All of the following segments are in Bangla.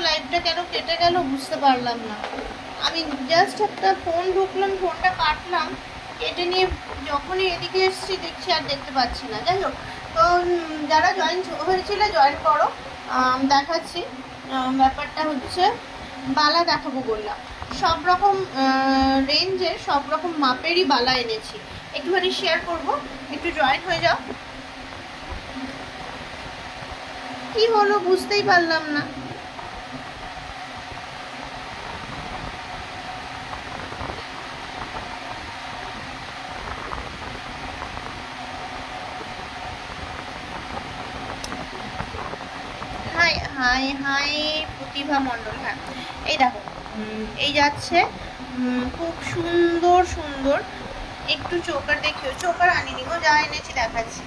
লাইভটা কেন কেটে গেল বুঝতে পারলাম না। আমি জাস্ট একটা ফোন ঢুকলাম, ফোনটা কাটলাম, কেটে নিয়ে যখনই এদিকে এসেছি দেখছি আর দেখতে পাচ্ছি না। যাই হোক, তো যারা জয়েন হয়েছিল জয়েন করো। দেখাচ্ছি, ব্যাপারটা হচ্ছে বালা দেখাবো বললাম। সব রকম রেঞ্জের সব রকম মাপেরই বালা এনেছি, একটুখানি শেয়ার করব, একটু জয়েন হয়ে যাও। কি হলো বুঝতেই পারলাম না। হাই হাই হাই প্রতিভা মণ্ডল। হ্যাঁ এই দেখো, এই যাচ্ছে, খুব সুন্দর সুন্দর। একটু চোকার দেখিও, চোকার আনিনি গো, যা এনেছি দেখাচ্ছি।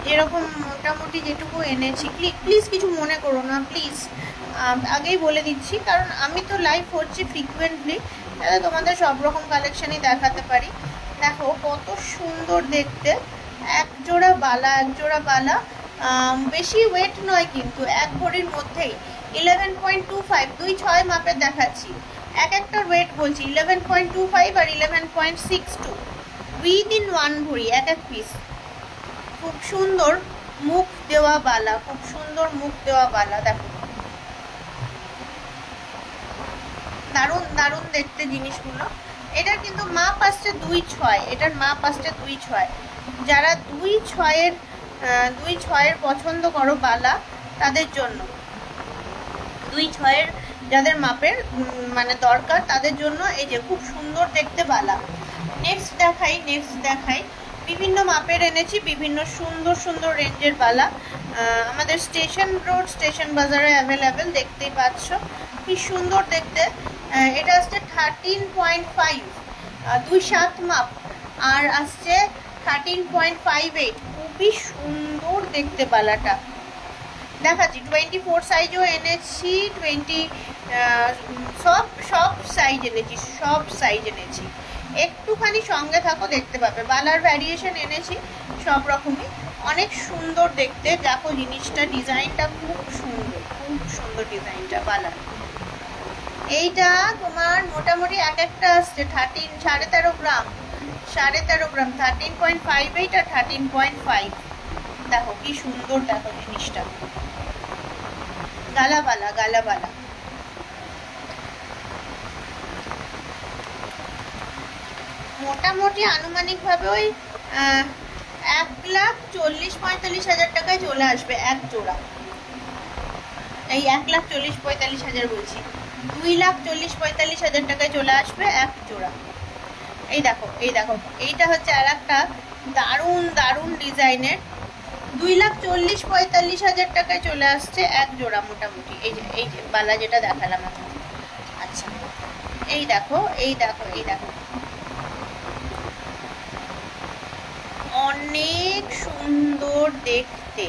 যেরকম মোটামুটি যেটুকু এনেছি, প্লিজ কিছু মনে করো না প্লিজ, আগেই বলে দিচ্ছি, কারণ আমি তো লাইভ হচ্ছি ফ্রিকুয়েন্টলি, তাহলে তোমাদের সব রকম কালেকশানই দেখাতে পারি। দেখো কত সুন্দর দেখতে, এক জোড়া বালা, বেশি ওয়েট নয় কিন্তু, এক ভরির মধ্যেই 11.25, 2.6 মাপের দেখাচ্ছি। এক একটার ওয়েট বলছি 11.25 আর 11.62, উইদিন 1 ভরি এক এক পিস। খুব সুন্দর মুখ দেওয়া বালা, খুব সুন্দর মুখ দেওয়া বালা। দেখো দারুণ দারুণ দেখতে জিনিসগুলো। এটার কিন্তু মাপ আসছে 2.6, এটার মাপ আসছে 2.6। যারা 2.6-এর পছন্দ করো বালা, তাদের জন্য 2.6-এর যাদের মাপের মানে দরকার, তাদের জন্য এই যে খুব সুন্দর দেখতে বালা। নেক্সট দেখাই, বিভিন্ন মাপের এনেছি, বিভিন্ন সুন্দর সুন্দর রেঞ্জের বালা। আমাদের স্টেশন রোড, স্টেশন বাজারে অ্যাভেলেবেল, দেখতেই পাচ্ছ কি সুন্দর দেখতে। এটা আসছে 13.5, 2.7 মাপ, আর আসছে 13.58। খুবই সুন্দর দেখতে বালাটা, দেখাচ্ছি। 24 সাইজও এনেছি, 20 সব সাইজ এনেছি, একটুখানি সঙ্গে থাকো দেখতে পাবে। বালার ভ্যারিয়েশন এনেছি সব রকমই, অনেক সুন্দর দেখতে। দেখো জিনিসটা, ডিজাইনটা খুব সুন্দর ডিজাইনটা বালার। এইটা তোমার মোটামুটি এক একটা আসছে 13.5 গ্রাম, 13.58 আর 13.5। দেখো কি সুন্দর, দেখো জিনিসটা, গালাবালা। মোটামুটি আনুমানিকভাবে ওই 1,40,45,000 টাকায় চলে আসবে এক জোড়া। এই 1,40,45,000 বলছি, 2,40,45,000 টাকায় চলে আসবে এক জোড়া। এই দেখো এইটা হচ্ছে আর একটা দারুণ ডিজাইনের, 2,40,45,000 টাকায় চলে আসছে এক জোড়া মোটামুটি। এই যে বালা যেটা দেখালাম এখন। আচ্ছা এই দেখো অনেক সুন্দর দেখতে,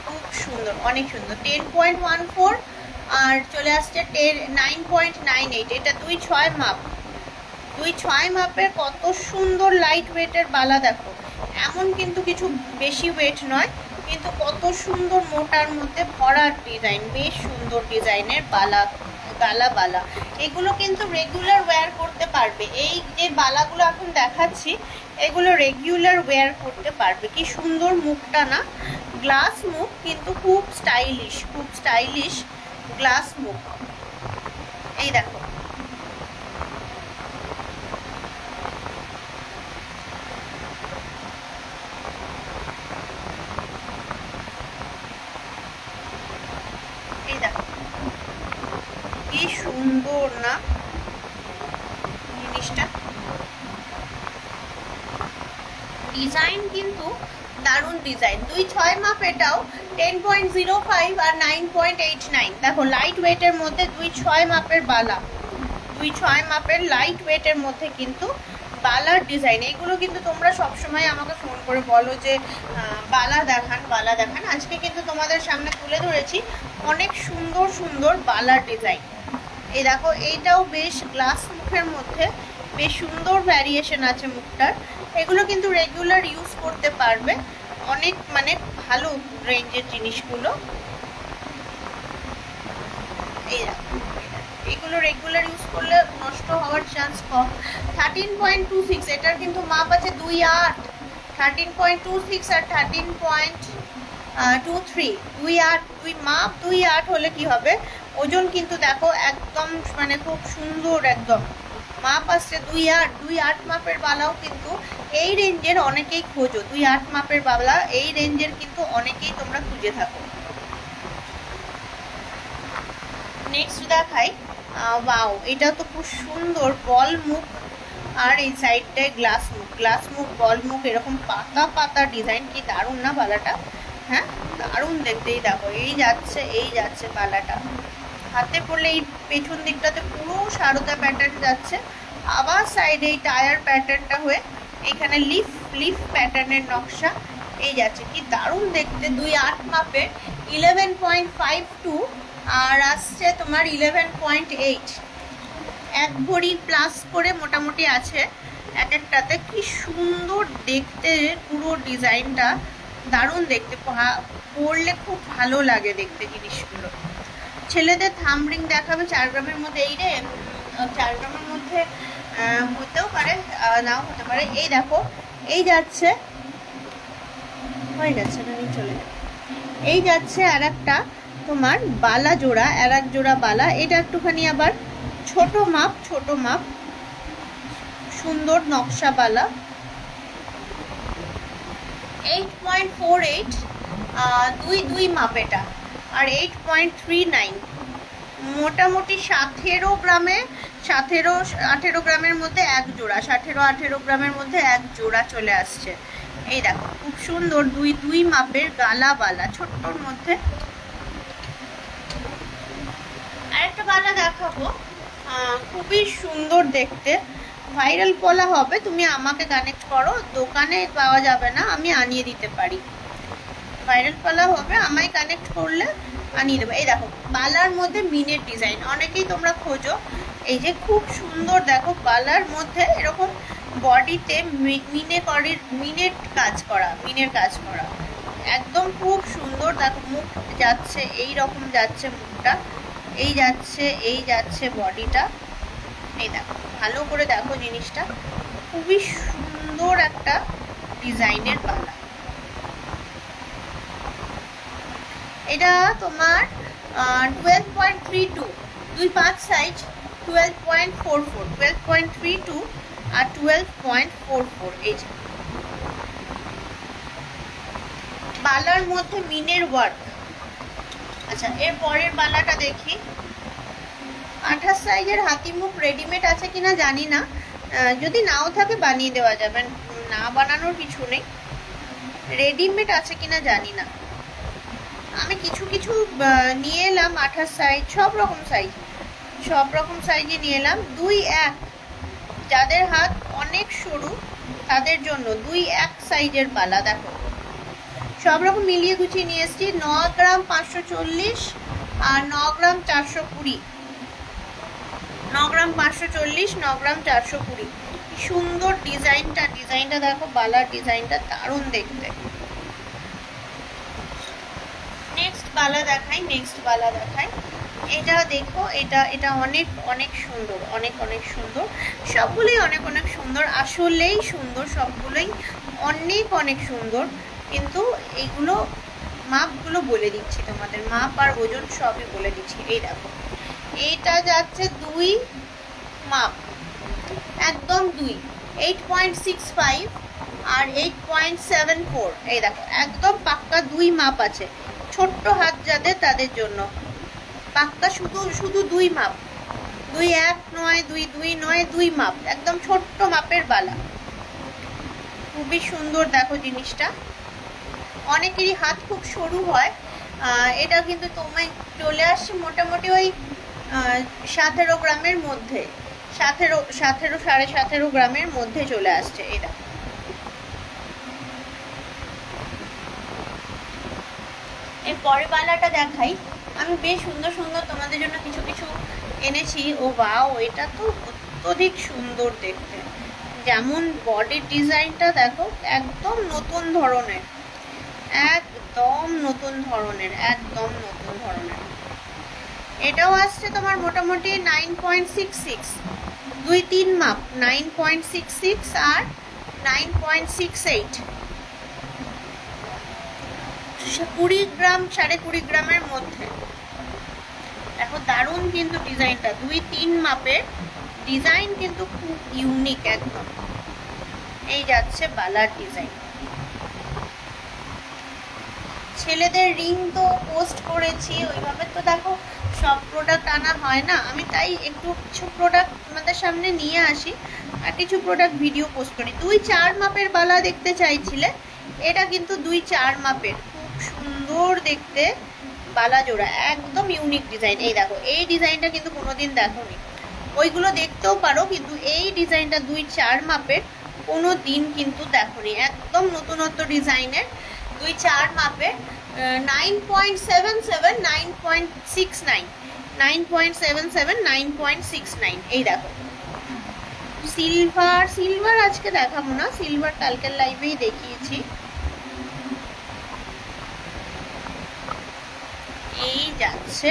খুব সুন্দর, অনেক সুন্দর। 10.14 আর চলে আসছে 9.98। এটা 2.6 মাপ, 2.6 মাপের কত সুন্দর লাইট ওয়েটের বালা। দেখো এমন কিন্তু কিছু বেশি ওয়েট নয়, কিন্তু কত সুন্দর মোটার মধ্যে ভরার ডিজাইন, বেশ সুন্দর ডিজাইনের বালা, বালা। এগুলো কিন্তু রেগুলার ওয়্যার করতে পারবে। এই যে বালাগুলো এখন দেখাচ্ছি, এগুলো রেগুলার ওয়্যার করতে পারবে। কি সুন্দর মুখটা না, গ্লাস মুখ, কিন্তু খুব স্টাইলিশ গ্লাস মুখ। এই দেখো কি সুন্দর না জিনিসটা, ডিজাইন কিন্তু দারুণ ডিজাইন। 2.6 মাপ, এটাও 10.05 আর 9.89। দেখো লাইট ওয়েটের মধ্যে 2.6 মাপের বালা, 2.6 মাপের লাইট ওয়েটের মধ্যে কিন্তু বালার ডিজাইন। এগুলো কিন্তু তোমরা সবসময় আমাকে ফোন করে বলো যে বালা দেখান। আজকে কিন্তু তোমাদের সামনে তুলে ধরেছি অনেক সুন্দর বালার ডিজাইন। এই দেখো এইটাও বেশ গ্লাস মুখের মধ্যে, বেশ সুন্দর ভ্যারিয়েশন আছে মুখটার। এগুলো কিন্তু রেগুলার ইউজ করতে পারবে, অনেক মানে ভালো রেঞ্জের জিনিসগুলো। এই দেখো, এগুলো রেগুলার ইউজ করলে নষ্ট হওয়ার চান্স কম। 13.26, এটার কিন্তু মাপ আছে 2.8, 13.26 আর 13.23, 2.8, মাপ 2.8 হলে কি হবে, ওজন কিন্তু দেখো একদম মানে খুব সুন্দর, একদম মাপ আসছে 2.8। 2.8 মাপের বালাও কিন্তু এই রেঞ্জের অনেকেই খোঁজো, 2.8 মাপের বালা এই রেঞ্জের কিন্তু অনেকেই তোমরা খুঁজে থাকো। নেক্সট দেখাই, ওয়াও, এটা তো খুব সুন্দর বল মুখ, আর এই সাইডটায় গ্লাস মুখ বল মুখ, এরকম পাতা পাতা ডিজাইন, কি দারুণ না বালাটা, হ্যাঁ দারুণ দেখতেই। দেখো এই যাচ্ছে বালাটা, হাতে পড়লে এই পেছন দিকটাতে পুরো সারদা প্যাটার্ন যাচ্ছে, আবার সাইডে এই টায়ার প্যাটার্নটা হয়ে এখানে লিফ প্যাটার্নের নকশা এই যাচ্ছে, কি দারুণ দেখতে। 2.8 মাপের 11.52 আর আসছে তোমার 11.8, 1 ভরি প্লাস করে মোটামুটি আছে এক একটাতে। কি সুন্দর দেখতে পুরো ডিজাইনটা, দারুণ দেখতে, পরলে খুব ভালো লাগে দেখতে জিনিসগুলো। ছেলেদের থাম রিং দেখাবে 4 গ্রামের মধ্যে, এই রে 4 গ্রামের মধ্যে হতেও পারে নাও হতে পারে। এই দেখো এই যাচ্ছে, হয়ে গেছে না, নিয়ে চলে যাবে। এই যাচ্ছে আর একটা তোমার বালা জোড়া, আর এক জোড়া বালা, এটা একটুখানি আবার ছোট মাপ সুন্দর নকশা বালা, 8.48, 2 মাপ এটা, আর 8.39, মোটামুটি 18 গ্রামে 18 গ্রামের মধ্যে এক জোড়া, 18 গ্রামের মধ্যে এক জোড়া চলে আসছে। এই দেখো খুব সুন্দর 2 মাপের গালা বালা, ছোট্টর মধ্যে। আরেকটা বালা দেখাবো, খুবই সুন্দর দেখতে, ভাইরাল পলা হবে, তুমি আমাকে কানেক্ট করো, দোকানে পাওয়া যাবে না, আমি আনিয়ে দিতে পারি। ভাইরাল পলা হবে, আমায় কানেক্ট করলে আনিয়ে দেবো। এই দেখো বালার মধ্যে মিনের ডিজাইন, অনেকেই তোমরা খোঁজো, এই যে খুব সুন্দর দেখো বালার মধ্যে এরকম বডিতে মিনের কাজ করা, একদম খুব সুন্দর। দেখো মুখ যাচ্ছে এই রকম যাচ্ছে, মুখটা এই যাচ্ছে বডিটা, এই দেখো ভালো করে দেখো জিনিসটা, খুবই সুন্দর একটা ডিজাইনের বালা। এটা তোমার 12.32, 2.5 সাইজ, 12.32 আর 12.44, এই যে বালার মধ্যে মিনের ওয়ার্ক। আচ্ছা এর পরের বালাটা দেখি, 28 সাইজের হাতিমুখ রেডিমেড আছে কিনা জানি না, যদি নাও থাকে বানিয়ে দেওয়া যাবে, না বানানোর কিছু নেই, রেডিমেড আছে কিনা জানি না। আমি কিছু নিয়ে এলাম 28 সাইজ, সব রকম সাইজে নিয়ে এলাম। 2.1, যাদের হাত অনেক সরু তাদের জন্য 2.1 সাইজের বালা, দেখো সব রকম মিলিয়ে গুছিয়ে নিয়ে এসেছি। 9 গ্রাম 540 আর 9 গ্রাম 420, 9 গ্রাম 540, 9 গ্রাম 420। সুন্দর ডিজাইনটা দেখো, বালার ডিজাইনটা দারুণ দেখতে। নেক্সট বালা দেখাই, এটা দেখো, এটা অনেক সুন্দর, অনেক সুন্দর, সবগুলোই অনেক সুন্দর, আসলেই সুন্দর, সবগুলোই অনেক সুন্দর। কিন্তু এইগুলো মাপগুলো বলে দিচ্ছি তোমাদের, মাপ আর ওজন সবই বলে দিচ্ছি। এই দেখো এইটা যাচ্ছে 2 মাপ, একদম 2, 8.65 আর 8.74, এই দেখো একদম পাক্কা 2 মাপ আছে। ছোট্ট হাত যাদের তাদের জন্য পাক্কা শুধু 2 মাপ, 2.1 নয়, 2.2 নয়, 2 মাপ, একদম ছোট্ট মাপের বালা, খুবই সুন্দর দেখো জিনিসটা। অনেকেরই হাত খুব সরু হয়, এটা কিন্তু তোমায় চলে আসছে মোটামুটি ওই 17 গ্রামের মধ্যে, 17 সাড়ে 17 গ্রামের মধ্যে চলে আসছে। এটা এর পরের বালাটা দেখাই, আমি বেশ সুন্দর তোমাদের জন্য কিছু এনেছি। ও বাও, এটা তো অত্যধিক সুন্দর দেখতে, যেমন বডির ডিজাইনটা দেখো একদম নতুন ধরনের, একদম নতুন ধরনের। এটাও আসছে তোমার মোটামুটি 9.66, 2-3 মাপ, 9.66 আর 9.68, 20 গ্রাম 20.5 গ্রামের মধ্যে। দেখো দারুণ কিন্তু ডিজাইনটা, 2-3 মাপের ডিজাইন কিন্তু খুব ইউনিক একদম। এই যাচ্ছে বালার ডিজাইন। ছেলেদের রিং তো পোস্ট করেছি ওইভাবে, তো দেখো সব প্রোডাক্ট আনা হয় না, আমি তাই একটু কিছু প্রোডাক্ট আমাদের সামনে নিয়ে আসি আর কিছু প্রোডাক্ট ভিডিও পোস্ট করি। 2-4 মাপের বালা দেখতে চাইছিলে, এটা কিন্তু 2-4 মাপের খুব সুন্দর দেখতে বালা জোড়া, একদম ইউনিক ডিজাইন। এই দেখো এই ডিজাইনটা কিন্তু কোনোদিন দেখোনি, ওইগুলো দেখতেও পারো কিন্তু এই ডিজাইনটা 2-4 মাপের কোনো দিন কিন্তু দেখোনি, একদম নতুনত্ব ডিজাইনের 2-4 মাপের। 9.77, 9.69, 9.77, 9.69। এই দেখো সিলভার, সিলভার আজকে দেখাবো না, সিলভার কালকের লাইভেই দেখিয়েছি। এই যাচ্ছে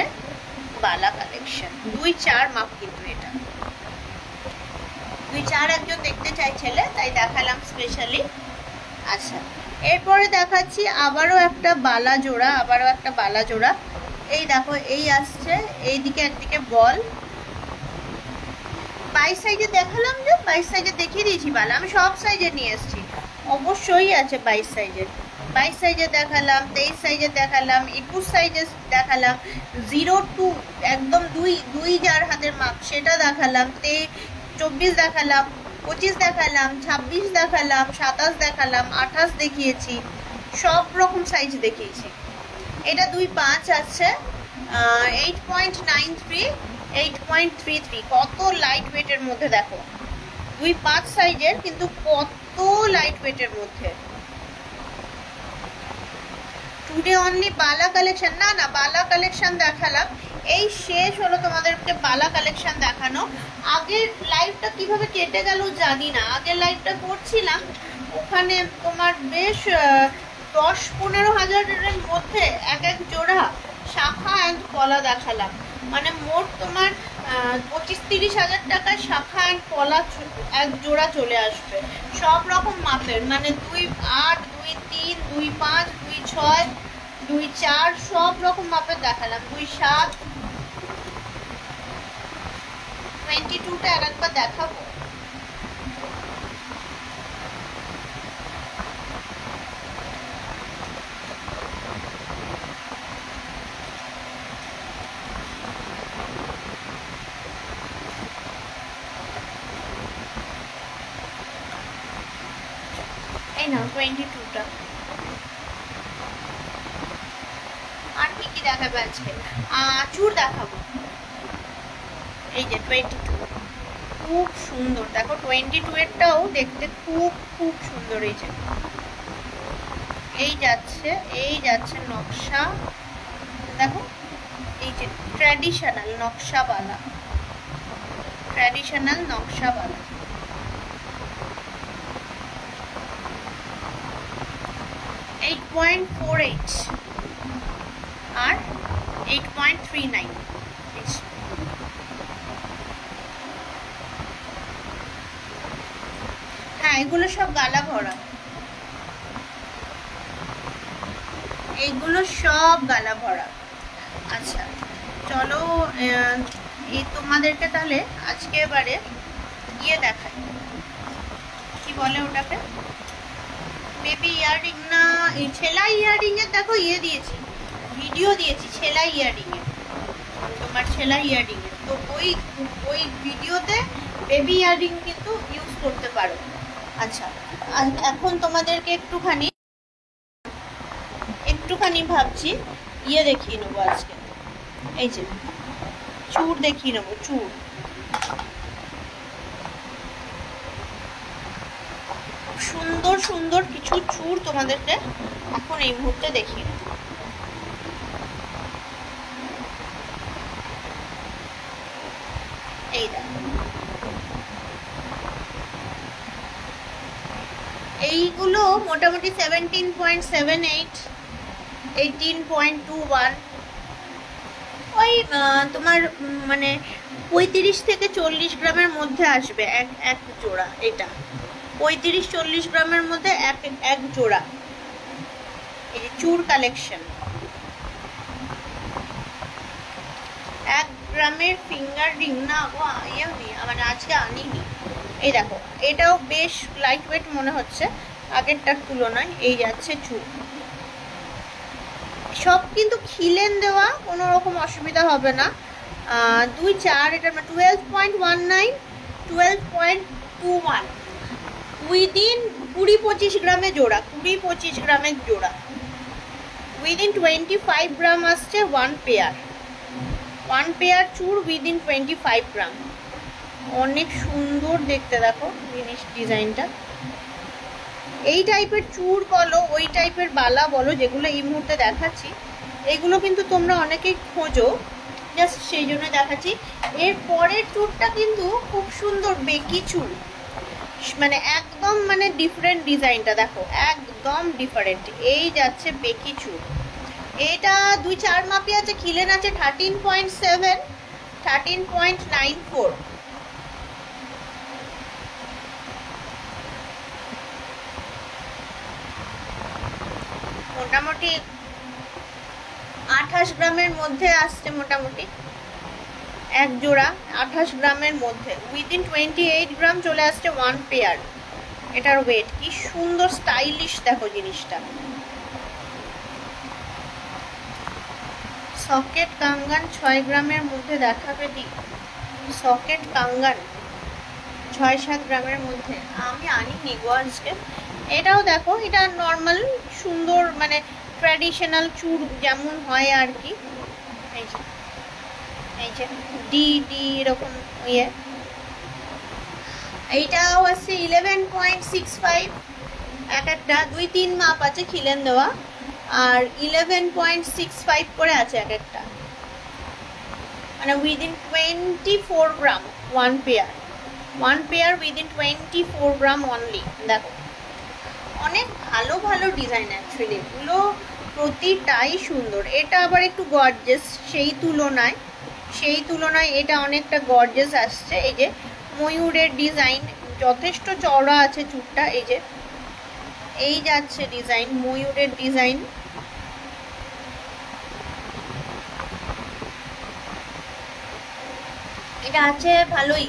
বালা কালেকশন, 2-4 মাপ কিন্তু এটা 2-4 একজন দেখতে চাইছিলে তাই দেখালাম স্পেশালি। আচ্ছা এরপরে দেখাচ্ছি আবারও একটা বালা জোড়া, আবারও একটা বালা জোড়া। এই দেখো এই আসছে, এইদিকে একদিকে বল, 22 সাইজে দেখালাম, যে 22 সাইজে দেখিয়ে দিয়েছি বালা, আমি সব সাইজে নিয়ে এসেছি, অবশ্যই আছে 22 সাইজের। 22 সাইজে দেখালাম, 23 সাইজে দেখালাম, 21 সাইজে দেখালাম, 0-2 একদম 2 যার হাতের মাপ সেটা দেখালাম, 24 দেখালাম, 25 দেখালাম, 26 দেখালাম, 27 দেখালাম, 28 দেখিয়েছি, সব রকম সাইজ দেখিয়েছি। এটা 2.5 আছে, 8.93, 8.33, কত লাইট ওয়েটের মধ্যে দেখো, 2.5 সাইজের কিন্তু কত লাইট ওয়েটের মধ্যে। টুডে অনলি বালা কালেকশন, না না বালা কালেকশন দেখালাম, এই শেষ হলো তোমাদেরকে বালা কালেকশন দেখানো। আগের লাইভটা কিভাবে কেটে গেল জানি না, আগের লাইভটা করছিলাম ওখানে তোমার বেশ 10-15 হাজারের মধ্যে এক জোড়া শাখা অ্যান্ড পলা দেখালাম, মানে মোট তোমার 25-30 হাজার টাকায় শাখা অ্যান্ড পলা এক জোড়া চলে আসবে, সব রকম মাপের, মানে 2.8, 2.3, 2.5, 2.6, 2.4 সব রকম মাপের দেখালাম। 2.7, 22টা আর একবার দেখাবো। এই না 22টা, আর কি কি দেখাবে আজকে, চুর দেখাবো। এই যে 22 খুব সুন্দর, দেখো 22 এরটাও দেখতে খুব খুব সুন্দর। এই যে এই যাচ্ছে নকশা, দেখো এই যে ট্র্যাডিশনাল নকশাওয়ালা, ট্র্যাডিশনাল নকশাওয়ালা। এইট 8.48 আর 8.39। হ্যাঁ এগুলো সব গালা ভরা, এগুলো সব গালা ভরা। আচ্ছা চলো এই তোমাদেরকে তাহলে আজকে এবারে ইয়ে দেখাই, কি বলে ওটাকে, বেবি ইয়াররিং না ছেলা ইয়াররিং এর, দেখো ইয়ে দিয়েছি, ভিডিও দিয়েছি ছেলা ইয়াররিং এর, তোমার ছেলা ইয়াররিং এর, তো ওই ভিডিওতে বেবি ইয়াররিং কিন্তু ইউজ করতে পারো। আচ্ছা এখন তোমাদেরকে একটুখানি ভাবছি ইয়ে দেখিয়ে নেবো আজকে, এই যে চুর দেখিয়ে নেবো, চুর সুন্দর সুন্দর কিছু চুর তোমাদেরকে এখন এই মুহূর্তে দেখিয়ে নেবো। এই দেখো এইগুলো মোটামুটি 17.78, 18.21, ওই তোমার মানে 35 থেকে 40 গ্রামের মধ্যে আসবে এক জোড়া। এটা 35-40 গ্রামের মধ্যে এক জোড়া। এই যে চুর কালেকশন, 1 গ্রামের ফিঙ্গার রিং না গো, মানে আজকে আনিনি। এই দেখো, এটাও বেশ লাইট ওয়েট মনে হচ্ছে আগেরটার তুলনায়। এই যাচ্ছে চুর, সব কিন্তু খিলেন দেওয়া, কোনো রকম অসুবিধা হবে না। 2-4 এটা 12.19, 12.21 উইদিন 20-25 গ্রামে জোড়া, 20-25 গ্রামের জোড়া। উইদিন 25 গ্রাম আসছে 1 পেয়ার চুর উইদিন 25 গ্রাম। অনেক সুন্দর দেখতে, দেখো জিনিস ডিজাইনটা। এই টাইপের চুর বলো, ওই টাইপের বালা বলো, যেগুলো এই মুহূর্তে দেখাচ্ছি, এগুলো কিন্তু তোমরা অনেকেই খোঁজো, জাস্ট সেই জন্য দেখাচ্ছি। এর পরের চুরটা কিন্তু খুব সুন্দর বেকি চুর, মানে একদম মানে ডিফারেন্ট ডিজাইনটা দেখো, একদম ডিফারেন্ট। এই যাচ্ছে বেকি চুর। এটা 2-4 মাপি আছে, খিলেন আছে 13.7, 13.94। মোটামুটি 28 গ্রামের মধ্যে আসছে, মোটামুটি এক জোড়া 28 গ্রামের মধ্যে। উইদিন 28 গ্রাম চলে আসছে 1 পেয়ার। এটার ওয়েট কি সুন্দর স্টাইলিশ দেখো জিনিসটা। সকেট কাঙ্গান 6 গ্রামের মধ্যে দেখাবে দি, সকেট কাঙ্গান 6-7 গ্রামের মধ্যে আমি আনিনি গো আজকে। এটাও দেখো, এটা নর্মাল সুন্দর মানে ট্র্যাডিশনাল চুর যেমন হয় আর কি। এই যে ডি এরকম ইয়ে। এইটাও আছে 11.65, এক একটা 2-3 মাপ আছে খিলেন দেওয়া, আর 11.65 করে আছে এক একটা, মানে উইদিন 24 গ্রাম 1 পেয়ার উইদিন 24 গ্রাম অনলি। দেখো অনেক ভালো ভালো ডিজাইন, অ্যাকচুয়ালি এগুলো প্রতিটাই সুন্দর। এটা আবার একটু গর্জিয়াস, সেই তুলনায় এটা অনেকটা গর্জিয়াস আসছে। এই যে ময়ূরের ডিজাইন, যথেষ্ট চওড়া আছে চুরটা। এই যে এই যাচ্ছে ডিজাইন, ময়ূরের ডিজাইন। এটা আছে ভালোই,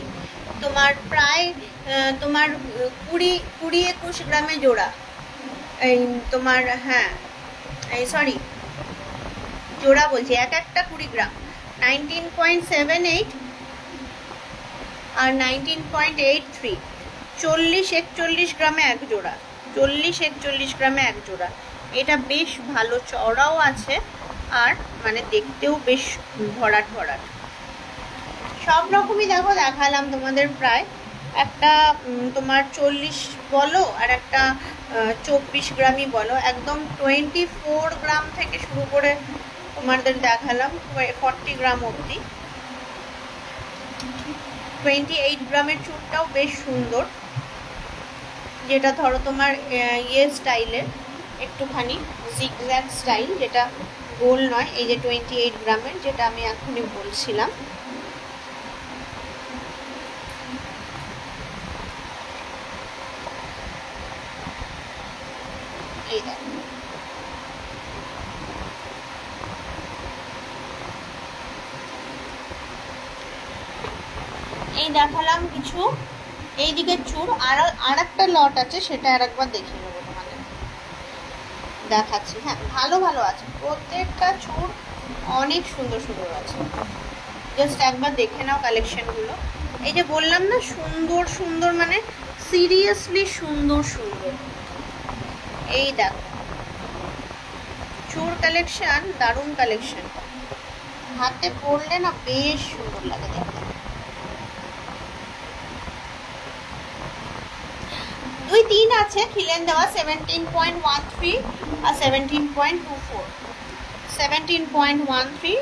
তোমার প্রায় তোমার 20-21 গ্রামে জোড়া। এই তোমার হ্যাঁ, এই সরি জোড়া বলছি, এক একটা 20 গ্রাম। 19.78 আর 19.83, 40-41 গ্রামে এক জোড়া, 40-41 গ্রামে এক জোড়া। এটা বেশ ভালো চওড়াও আছে, আর মানে দেখতেও বেশ ভরাট। সব রকমই দেখো দেখালাম তোমাদের প্রায়। একটা তোমার 40 বলো, আর একটা 24 গ্রামই বলো, একদম 24 গ্রাম থেকে শুরু করে তোমাদের দেখালাম 40 গ্রাম অবধি। 28 গ্রামের চুরটাও বেশ সুন্দর, যেটা ধরো তোমার ইয়ে স্টাইলের, একটুখানি জিগজ্যাগ স্টাইল, যেটা গোল নয়। এই যে 28 গ্রামের, যেটা আমি এখনই বলছিলাম। এই দেখো, এই দেখালাম কিছু। এইদিকে চুর আর একটা লট আছে, সেটা আর একবার দেখিয়ে নেবো তোমাদের, দেখাচ্ছি। হ্যাঁ, ভালো আছে প্রত্যেকটা চুর, অনেক সুন্দর আছে। জাস্ট একবার দেখে নাও কালেকশনগুলো। এই যে বললাম না, সুন্দর মানে সিরিয়াসলি সুন্দর। এই দেখো চুর কালেকশন, দারুণ কালেকশন, হাতে পরলে না বেশ সুন্দর লাগে দেখতে। 2-3 আছে খিলেন দেওয়া, 17.13 আর 17.24, 17.13,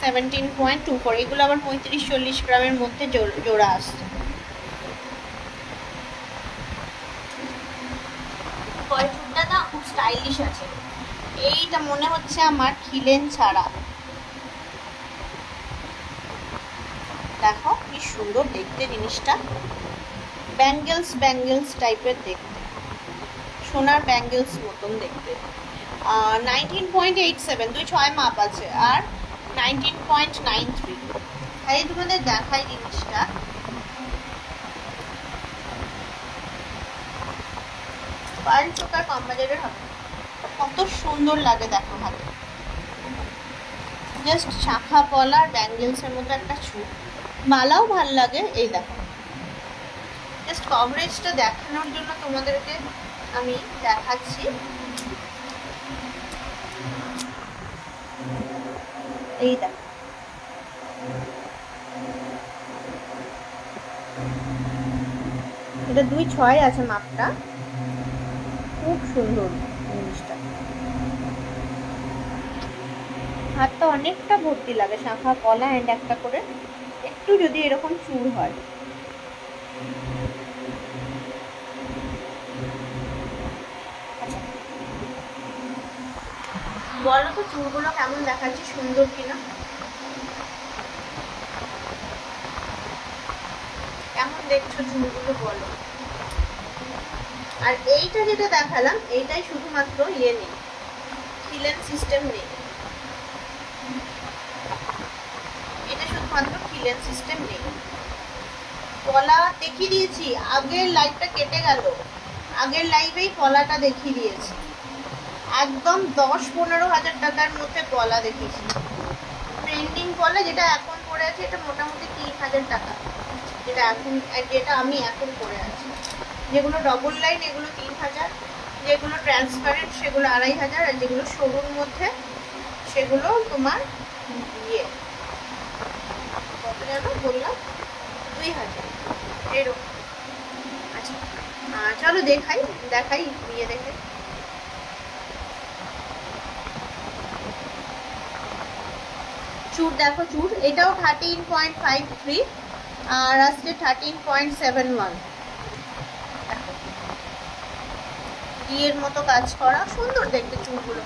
17.24। এগুলো আবার 35-40 গ্রামের মধ্যে জোড়া আসছে। চুরটা না খুব স্টাইলিশ আছে। এইটা মনে হচ্ছে আমার খিলেন ছাড়া, দেখো কি সুন্দর দেখতে জিনিসটা, ব্যাঙ্গেলস টাইপের দেখতে, সোনার ব্যাঙ্গেলস মতন দেখতে। 19.87, 2.6 মাপ আছে, আর 19.93। তাই তোমাদের দেখাই জিনিসটা। পার্ল চোকার কম বাজারের হবে, কত সুন্দর লাগে দেখো হাতে, জাস্ট শাখা পলার ব্যাঙ্গেলসের মতো একটা চুল, মালাও ভাল লাগে। এই দেখো, জাস্ট কভারেজটা দেখানোর জন্য তোমাদেরকে আমি দেখাচ্ছি। এই দেখো, এটা 2.6 আছে মাপটা, খুব সুন্দর জিনিসটা। হাতটা অনেকটা ভর্তি লাগে, শাখা পলা অ্যান্ড একটা করে একটু যদি এরকম চুল হয়। বলো তো চুলগুলো কেমন দেখাচ্ছে, সুন্দর কিনা, কেমন দেখছো চুলগুলো বলো। আর এইটা যেটা দেখালাম এইটাই শুধুমাত্র ইয়ে নেই, খিলেন সিস্টেম নেই, এটা শুধুমাত্র খিলেন সিস্টেম নেই। পলা দেখিয়ে দিয়েছি, আগের লাইভটা কেটে গেল, আগের লাইভেই পলাটা দেখিয়ে দিয়েছি, একদম 10-15 হাজার টাকার মধ্যে পলা দেখিয়েছি। ট্রেন্ডিং পলা যেটা এখন পরে আছে এটা মোটামুটি 3,000 টাকা, যেটা আমি এখন পরে আছি। যেগুলো ডবল লাইন এগুলো 3,000, যেগুলো ট্রান্সপারেন্ট সেগুলো 2,500, আর যেগুলো সরুর মধ্যে সেগুলো তোমার ইয়ে কত যেন বললাম 2,000 এরকম। আচ্ছা চলো দেখাই ইয়ে দেখাই। চুর দেখো, চুর এটাও 13.53 আর আসছে 13.71। বিয়ের মতো কাজ করা, সুন্দর দেখতে চুলগুলো।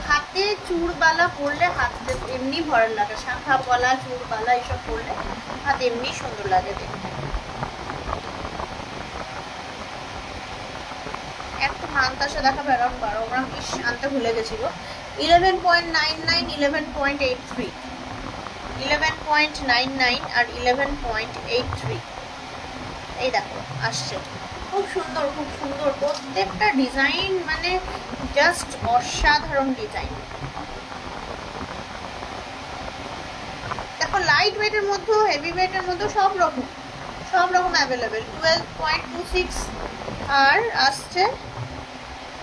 হাতে চুড়বালা পরলে হাতে এমনি ভরার লাগে, শাখা পলা চুড়বালা এইসব পরলে হাতে এমনি সুন্দর লাগে দেখতে। একটা মানতাসা দেখাবো, অ্যারাউন্ড 12 গ্রাম, ইস আনতে ভুলে গেছিল। 11.99, 11.83, 11.99 আর 11.83। এই দেখো আসছে, খুব সুন্দর খুব সুন্দর, প্রত্যেকটা ডিজাইন মানে জাস্ট অসাধারণ ডিজাইন। দেখো লাইট ওয়েটের মধ্যে, হেভি ওয়েটের মধ্যে সব রকম অ্যাভেলেবেল। 12.26 আর আসছে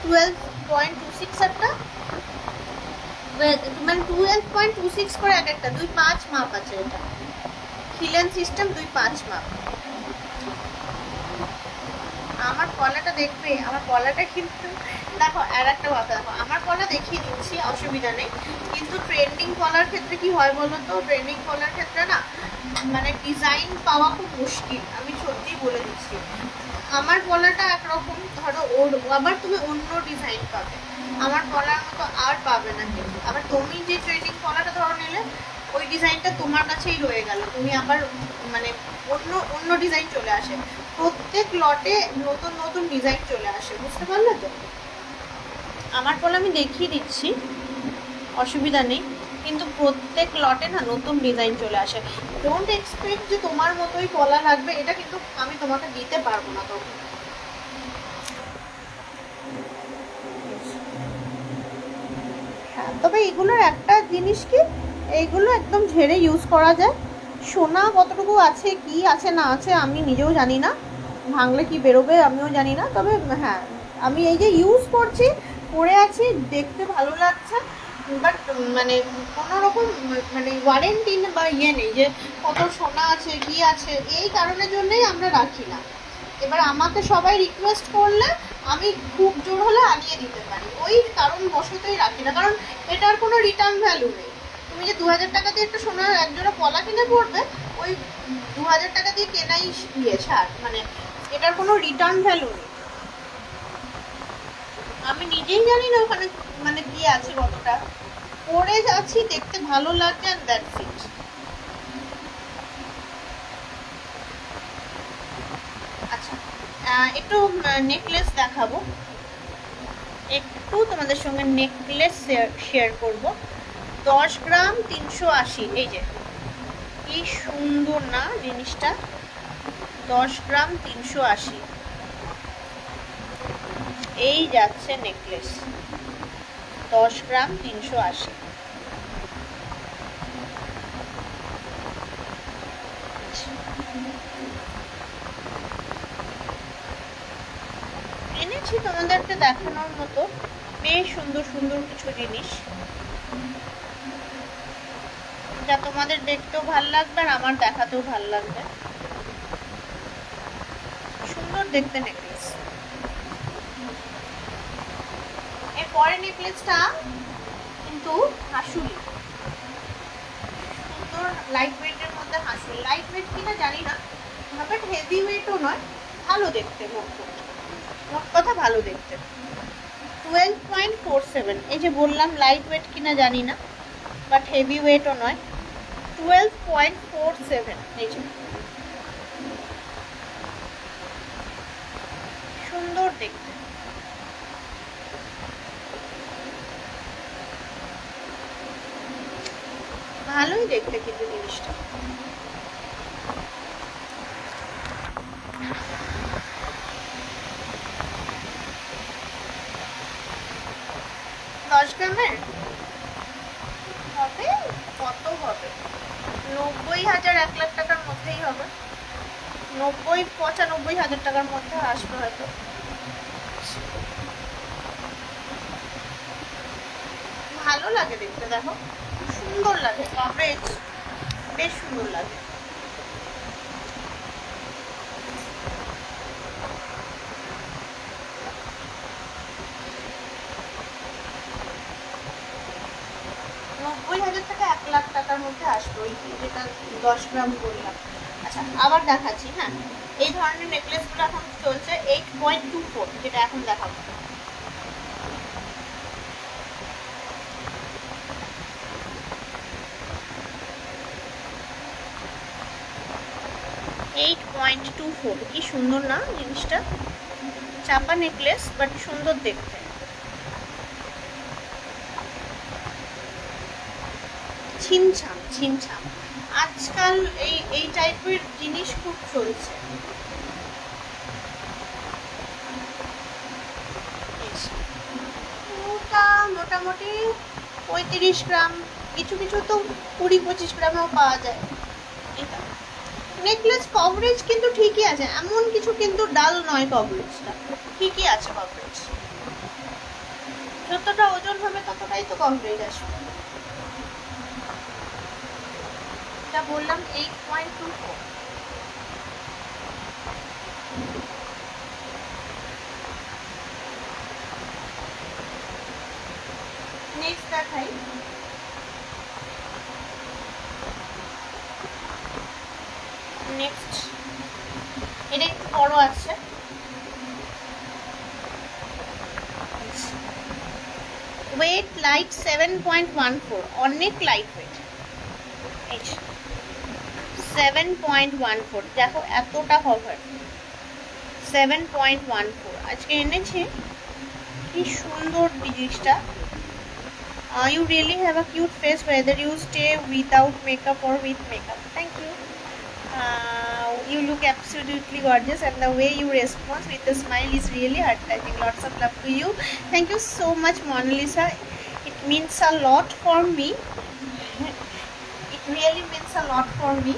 12.26, একটা মানে 12.26 করে এক একটা, 2.5 মাপ আছে। এটা খিলেন সিস্টেম, 2.5 মাপ। আমার কলাটা দেখবে, আমার কলাটা কিন্তু দেখো, আর একটা কথা দেখো, আমার কলা দেখিয়ে দিচ্ছি, অসুবিধা নেই। কিন্তু ট্রেন্ডিং কলার ক্ষেত্রে কি হয় বলো তো, ট্রেন্ডিং কলার ক্ষেত্রে না মানে ডিজাইন পাওয়া খুব মুশকিল, আমি সত্যি বলে দিচ্ছি। আমার কলাটা একরকম, ধরো ওর আবার তুমি অন্য ডিজাইন পাবে, আমার কলার মতো আর পাবে না। কিন্তু আবার তুমি যে ট্রেন্ডিং কলাটা ধরো নিলে, ওই ডিজাইনটা তোমার কাছেই রয়ে গেল, তুমি আবার মানে অন্য ডিজাইন চলে আসে, প্রত্যেক লটে নতুন নতুন ডিজাইন চলে আসে, বুঝতে পারলে তো। আমার কলা আমি দেখিয়ে দিচ্ছি, অসুবিধা নেই, কিন্তু প্রত্যেক লটে না নতুন ডিজাইন চলে আসে। ডোন্ট এক্সপেক্ট যে তোমার মতোই কলা লাগবে, এটা কিন্তু আমি তোমাকে দিতে পারবো না তখন। হ্যাঁ, তবে এগুলোর একটা জিনিস কি, এইগুলো একদম ঝেড়ে ইউজ করা যায়। সোনা কতটুকু আছে, কি আছে না আছে আমি নিজেও জানি না, ভাঙলে কি বেরোবে আমিও জানি না। তবে হ্যাঁ, আমি এই যে ইউজ করছি, পরে আছি, দেখতে ভালো লাগছে, বাট মানে কোনো রকম মানে ওয়ারেন্টি বা ইয়ে নেই যে কত সোনা আছে কি আছে, এই কারণের জন্যই আমরা রাখি না। এবার আমাকে সবাই রিকোয়েস্ট করলে আমি খুব জোর হলে আনিয়ে দিতে পারি, ওই কারণ বশতই রাখি না, কারণ এটার কোনো রিটার্ন ভ্যালু নেই। তুমি যে 2,000 টাকা দিয়ে একটা সোনার একজোড়া পলা কিনে পড়বে, ওই 2,000 টাকা দিয়ে কেনাই ইয়ে ছাড়, মানে এটার কোনো রিটার্ন ভ্যালু নেই। আমি নিজেই জানি না ওখানে মানে কি আছে, কতটা পরে যাচ্ছি, দেখতে ভালো লাগছে, and that's it। একটু নেকলেস দেখাবো, একটু তোমাদের সঙ্গে নেকলেস শেয়ার করব। 10 গ্রাম 380, এই যে কি সুন্দর না জিনিসটা। 10 গ্রাম 380, এই যাচ্ছে নেকলেস 10 গ্রাম 380। এনেছি তোমাদেরকে দেখানোর মতো বেশ সুন্দর সুন্দর কিছু জিনিস, যা তোমাদের দেখতেও ভালো লাগবে আর আমার দেখাতেও ভালো লাগবে। সুন্দর দেখতে নেকলেস। এরপরে নেকলেসটা কিন্তু হাসুলি, সুন্দর লাইট ওয়েটের মধ্যে হাসুলি। লাইট ওয়েট কিনা জানি না, বাট হেভি ওয়েটও নয়, ভালো দেখতে। মোট কথা ভালো দেখতে। 12.47, এই যে বললাম লাইট ওয়েট কিনা জানি না, বাট হেভি ওয়েটও নয়। 12.47, এই যে সুন্দর দেখতে। ভালোই দেখতে কিন্তু জিনিসটা। দশ গ্রামের হবে, কত হবে? 90,000 1 লাখ টাকার মধ্যেই হবে। 90-95 হাজার টাকার মধ্যে আসবে হয়তো। ভালো লাগে দেখতে, দেখো সুন্দর লাগে, কভারেজ বেশ সুন্দর লাগে। টাকা 1 লাখ টাকার মধ্যে আসবে, ওই যেটা 10 গ্রাম বললাম। আচ্ছা আবার দেখাচ্ছি। হ্যাঁ, এই ধরনের নেকলেসগুলো এখন চলছে 8.24, যেটা এখন দেখাবো। $8.24, কি সুন্দর না জিনিসটা। চাপা নেকলেস, বাট সুন্দর দেখতে। ছিমছাম ছিমছাম, আজকাল এই টাইপের জিনিস খুব চলছে। মোটামুটি 35 গ্রাম, কিছু কিছু তো 20-25 গ্রামেও পাওয়া যায়। এটা নেকলেস কভারেজ কিন্তু ঠিকই আছে, এমন কিছু কিন্তু ডাল নয়, কভারেজটা ঠিকই আছে। কভারেজ যতটা ওজন হবে ততটাই তো কভারেজ আসবে। এটা বললাম 8.24। নেক্সট দেখাই। নেক্সট এটা একটু বড় আছে, ওয়েট লাইট 7.14, অনেক লাইট ওয়েট। 7.14, দেখো এতটা কভার। 7.14 আজকে এনেছি, কি সুন্দর জিনিসটা। You really have a cute face whether you stay without makeup or with makeup. Thank you. You look absolutely gorgeous, and the way you respond with a smile is really heart-touching. Lots of love to you. Thank you so much, Mona Lisa. It means a lot for me. It really means a lot for me.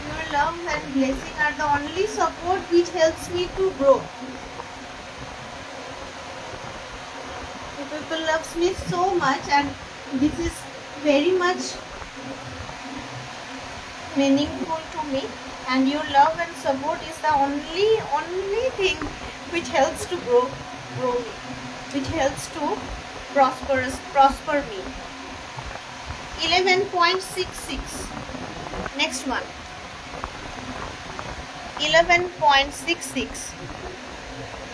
Your love and blessing are the only support which helps me to grow. People loves me so much, and this is very much meaningful to me, and your love and support is the only thing which helps to grow me, which helps to prosper me. 11.66. next one, 11.66.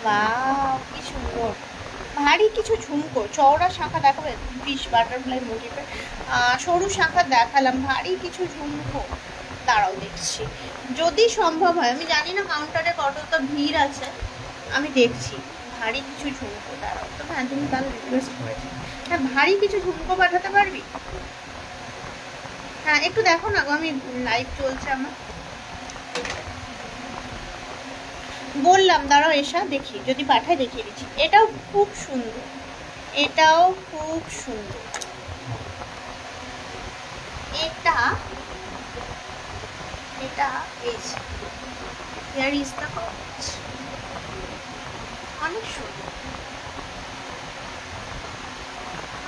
wow, কি সুন্দর। ভারী কিছু ঝুমকো, চওড়া শাখা দেখাবে, ফিশ বাটারফ্লাই মোটিভের। সরু শাখা দেখালাম, ভারী কিছু ঝুমকো। দাঁড়াও দেখছি, যদি সম্ভব হয়, আমি জানি না কাউন্টারে কতটা ভিড় আছে, আমি দেখছি ভারী কিছু ঝুমকো দাঁড়াও তো। হ্যাঁ তুমি তাহলে রিকোয়েস্ট করেছি, হ্যাঁ ভারী কিছু ঝুমকো পাঠাতে পারবি? হ্যাঁ একটু দেখো না গো, আমি লাইভ চলছে আমার। বললাম দাঁড়াও এসা দেখি, যদি পাঠায় দেখিয়ে দিচ্ছি। এটাও খুব সুন্দর, এটাও খুব সুন্দর। এটা এটা এই হিয়ার ইজ দ্য পাউচ, অনেক সুন্দর,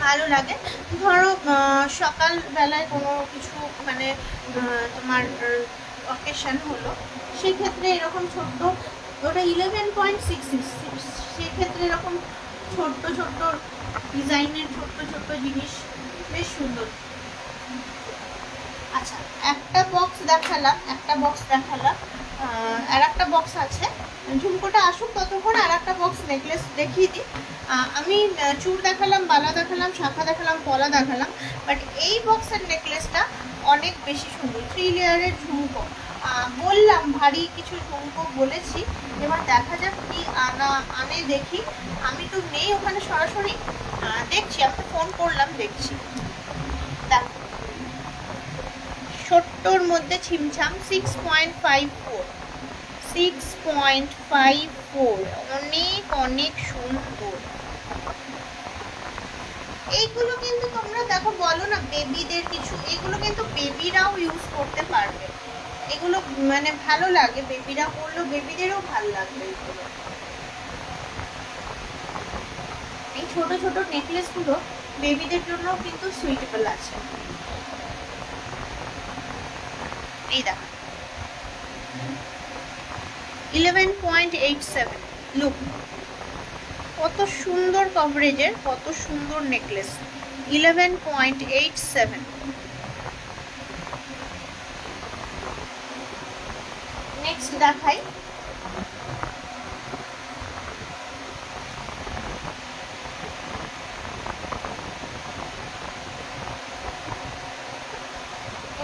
ভালো লাগে। ধরো সকাল বেলায় কোনো কিছু মানে তোমার অকেশন হলো, সেক্ষেত্রে এরকম ছোট্ট, ওটা 11.66, সেক্ষেত্রে এরকম ছোট্ট ছোট্ট ডিজাইনের ছোট্ট ছোট্ট জিনিস বেশ সুন্দর। আচ্ছা একটা বক্স দেখালাম, আর একটা বক্স আছে, ঝুমকোটা আসুক ততক্ষণ আর একটা বক্স নেকলেস দেখিয়ে দিই। আমি চূড় দেখালাম, বালা দেখালাম, শাখা দেখালাম, পলা দেখালাম, বাট এই বক্সের নেকলেসটা অনেক বেশি সুন্দর, 3 লেয়ারের ঝুমকো। বললাম ভারী কিছু ঝুমকো বলেছি, এবার দেখা যাক কি আনে দেখি। আমি তো নেই ওখানে সরাসরি, দেখছি, আমি ফোন করলাম, দেখছি। দেখো ছোট্টর মধ্যে ছিমছাম, 6.54, অনেক অনেক সুন্দর। এইগুলো কিন্তু তোমরা দেখো, বলো না বেবিদের কিছু, এগুলো কিন্তু বেবিরাও ইউজ করতে পারবে, এগুলো মানে ভালো লাগে, বেবিরা পরলেও বেবিদেরও ভালো লাগবে এগুলো। এই ছোট ছোট নেকলেস গুলো বেবিদের জন্য কিন্তু সুইটেবল আছে। এই দেখো 11.87, লুক কত সুন্দর কভারেজের, কত সুন্দর নেকলেস, 11.87। নেক্সট দেখাই,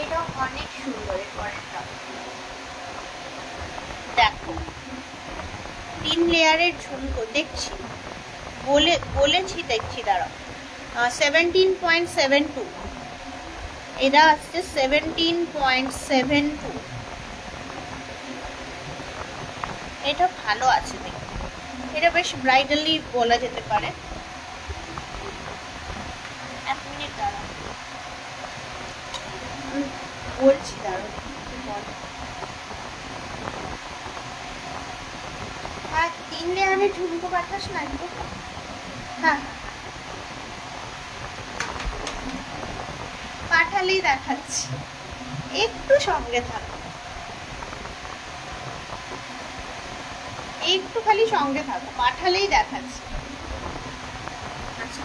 এটা অনেক সুন্দর। পরেরটা দেখো 3 লেয়ারের ঝুমকো, দেখছি দাঁড়াও, 17.72, এটা আসছে 17.72, এটা ভালো আছে দেখো, এটা বেশ ব্রাইডালি বলা যেতে পারে। এক মিনিট দাঁড়াও, বলছি দাঁড়াও, হ্যাঁ 3 লেয়ারের ঝুমকো পাঠাস না একটু, হ্যাঁ পাঠালেই দেখাচ্ছি, একটু সঙ্গে থাকো, একটু খালি সঙ্গে থাকো, পাঠালেই দেখাচ্ছি। আচ্ছা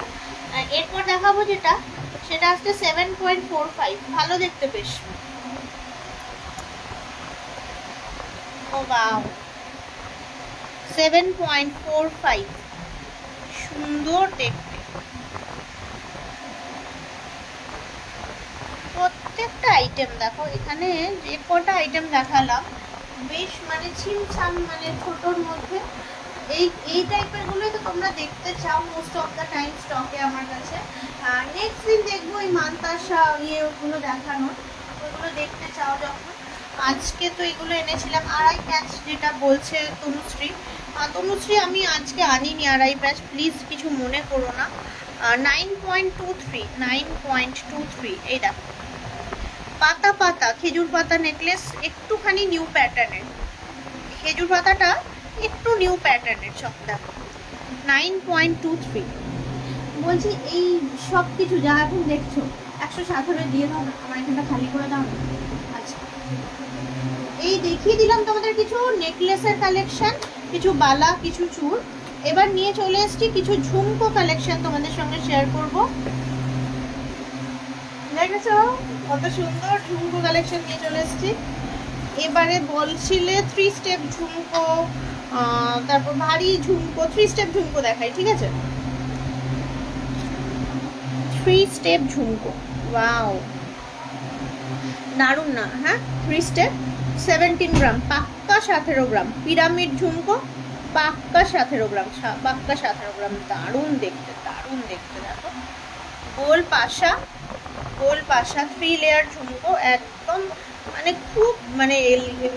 এরপর দেখাবো যেটা, সেটা আসছে 7.45, ভালো দেখতে বেশ। ও বাও 7.45, সুন্দর দেখতে, প্রত্যেকটা আইটেম দেখো, এখানে যে কটা আইটেম দেখালাম বেশ মানে ছিমছাম, মানে ছোটোর মধ্যে, এই টাইপের গুলোই তো তোমরা দেখতে চাও মোস্ট অফ দ্য টাইম স্টকে আমার কাছে। নেক্সট দিন দেখবো এই মানতাসা ওগুলো দেখানোর, ওইগুলো দেখতে চাও যখন। আজকে তো এগুলো এনেছিলাম, আড়াই প্যাচ যেটা বলছে তনুশ্রী, আমি আজকে আনিনি আড়াই প্যাচ, প্লিজ কিছু মনে করো না। 9.23, এই দেখো পাতা পাতা খেজুর পাতা নেকলেস, একটুখানি নিউ প্যাটার্নের, খেজুর পাতাটা একটু নিউ প্যাটার্নের সব দেখো, 9.23। বলছি এই সব কিছু যা এখন দেখছো 117 দিয়ে দাও না, আমার এখানটা খালি করে দাও না। আচ্ছা এই দেখিয়ে দিলাম তোমাদের কিছু নেকলেসের কালেকশন, কিছু বালা, কিছু চূড়। এবার নিয়ে চলে এসেছি কিছু ঝুমকো কালেকশন তোমাদের সঙ্গে শেয়ার করব। দেখেছো কত সুন্দর ঝুমকো কালেকশন নিয়ে চলে এসেছি। এবারে বলছিলে 3 স্টেপ ঝুমকো, তারপর ভারী ঝুমকো, 3 স্টেপ ঝুমকো দেখাই, ঠিক আছে? 3 স্টেপ ঝুমকো, ওয়াও দারুণ না? হ্যাঁ 3 স্টেপ 17 গ্রাম, পাক্কা 17 গ্রাম। পিরামিড ঝুমকো, পাক্কা 17 গ্রাম, পাক্কা 17 গ্রাম। দারুণ দেখতে, দারুণ দেখতে। দেখো গোল পাশা, গোল পাশা 3 লেয়ার ঝুমকো, একদম মানে খুব মানে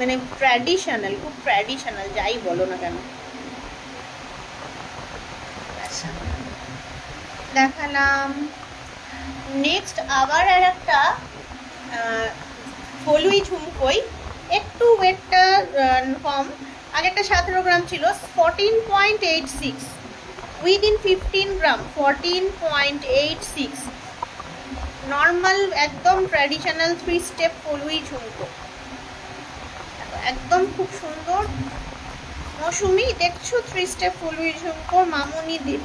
মানে ট্র্যাডিশনাল, খুব ট্র্যাডিশনাল যাই বলো না কেন। দেখালাম। নেক্সট আবার আর একটা ফলুই ঝুমকোই, একটু ওয়েটটা কম। আগেরটা 17 গ্রাম ছিল, 14.86, উইদিন 15 গ্রাম, 14.86। নর্মাল একদম ট্র্যাডিশনাল 3 স্টেপ ফলুই ঝুমকো, একদম খুব সুন্দর। মৌসুমি দেখছো 3 স্টেপ ফলুই ঝুমকো, মামুনি দেব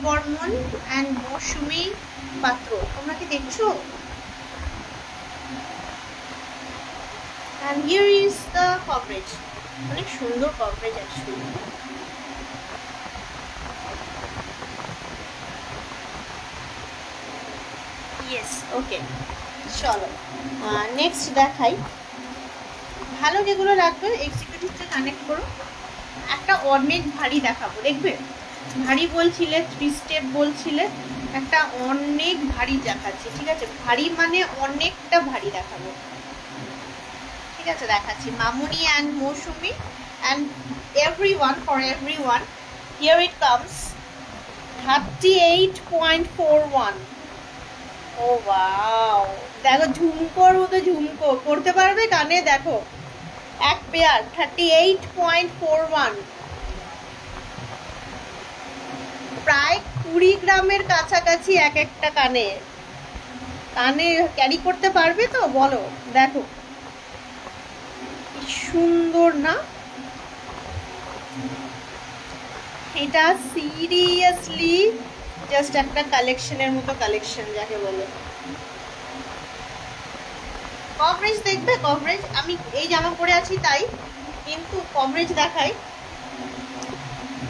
বর্মন অ্যান্ড মৌসুমি পাত্র, তোমরা কি দেখছো? And here is the coverage, অনেক সুন্দর coverage actually। Yes, okay, চলো নেক্সট দেখাই। ভালো যেগুলো লাগবে এক্সিকিউটিভকে কানেক্ট করো। একটা অনেক ভারী দেখাবো, দেখবে? ভারী বলছিলে, 3 স্টেপ বলছিলে, একটা অনেক ভারী দেখাচ্ছি, ঠিক আছে? ভারী মানে অনেকটা ভারী দেখাবো, ঠিক আছে? দেখাচ্ছি Mamuni and Mousumi and everyone, for everyone. Here it comes, 38.41। Oh wow, দেখো ঝুমকোর মতো ঝুমকো করতে পারবে কানে, দেখো এক পেয়ার 38.41, প্রায় 20 গ্রামের কাছাকাছি এক একটা কানে। কানে ক্যারি করতে পারবে তো বলো? দেখো সুন্দর না এটা? সিরিয়াসলি জাস্ট একটা কালেকশনের মতো কালেকশন যাকে বলে। কভারেজ দেখবে? কভারেজ আমি এই জামা পরে আছি তাই, কিন্তু কভারেজ দেখাই,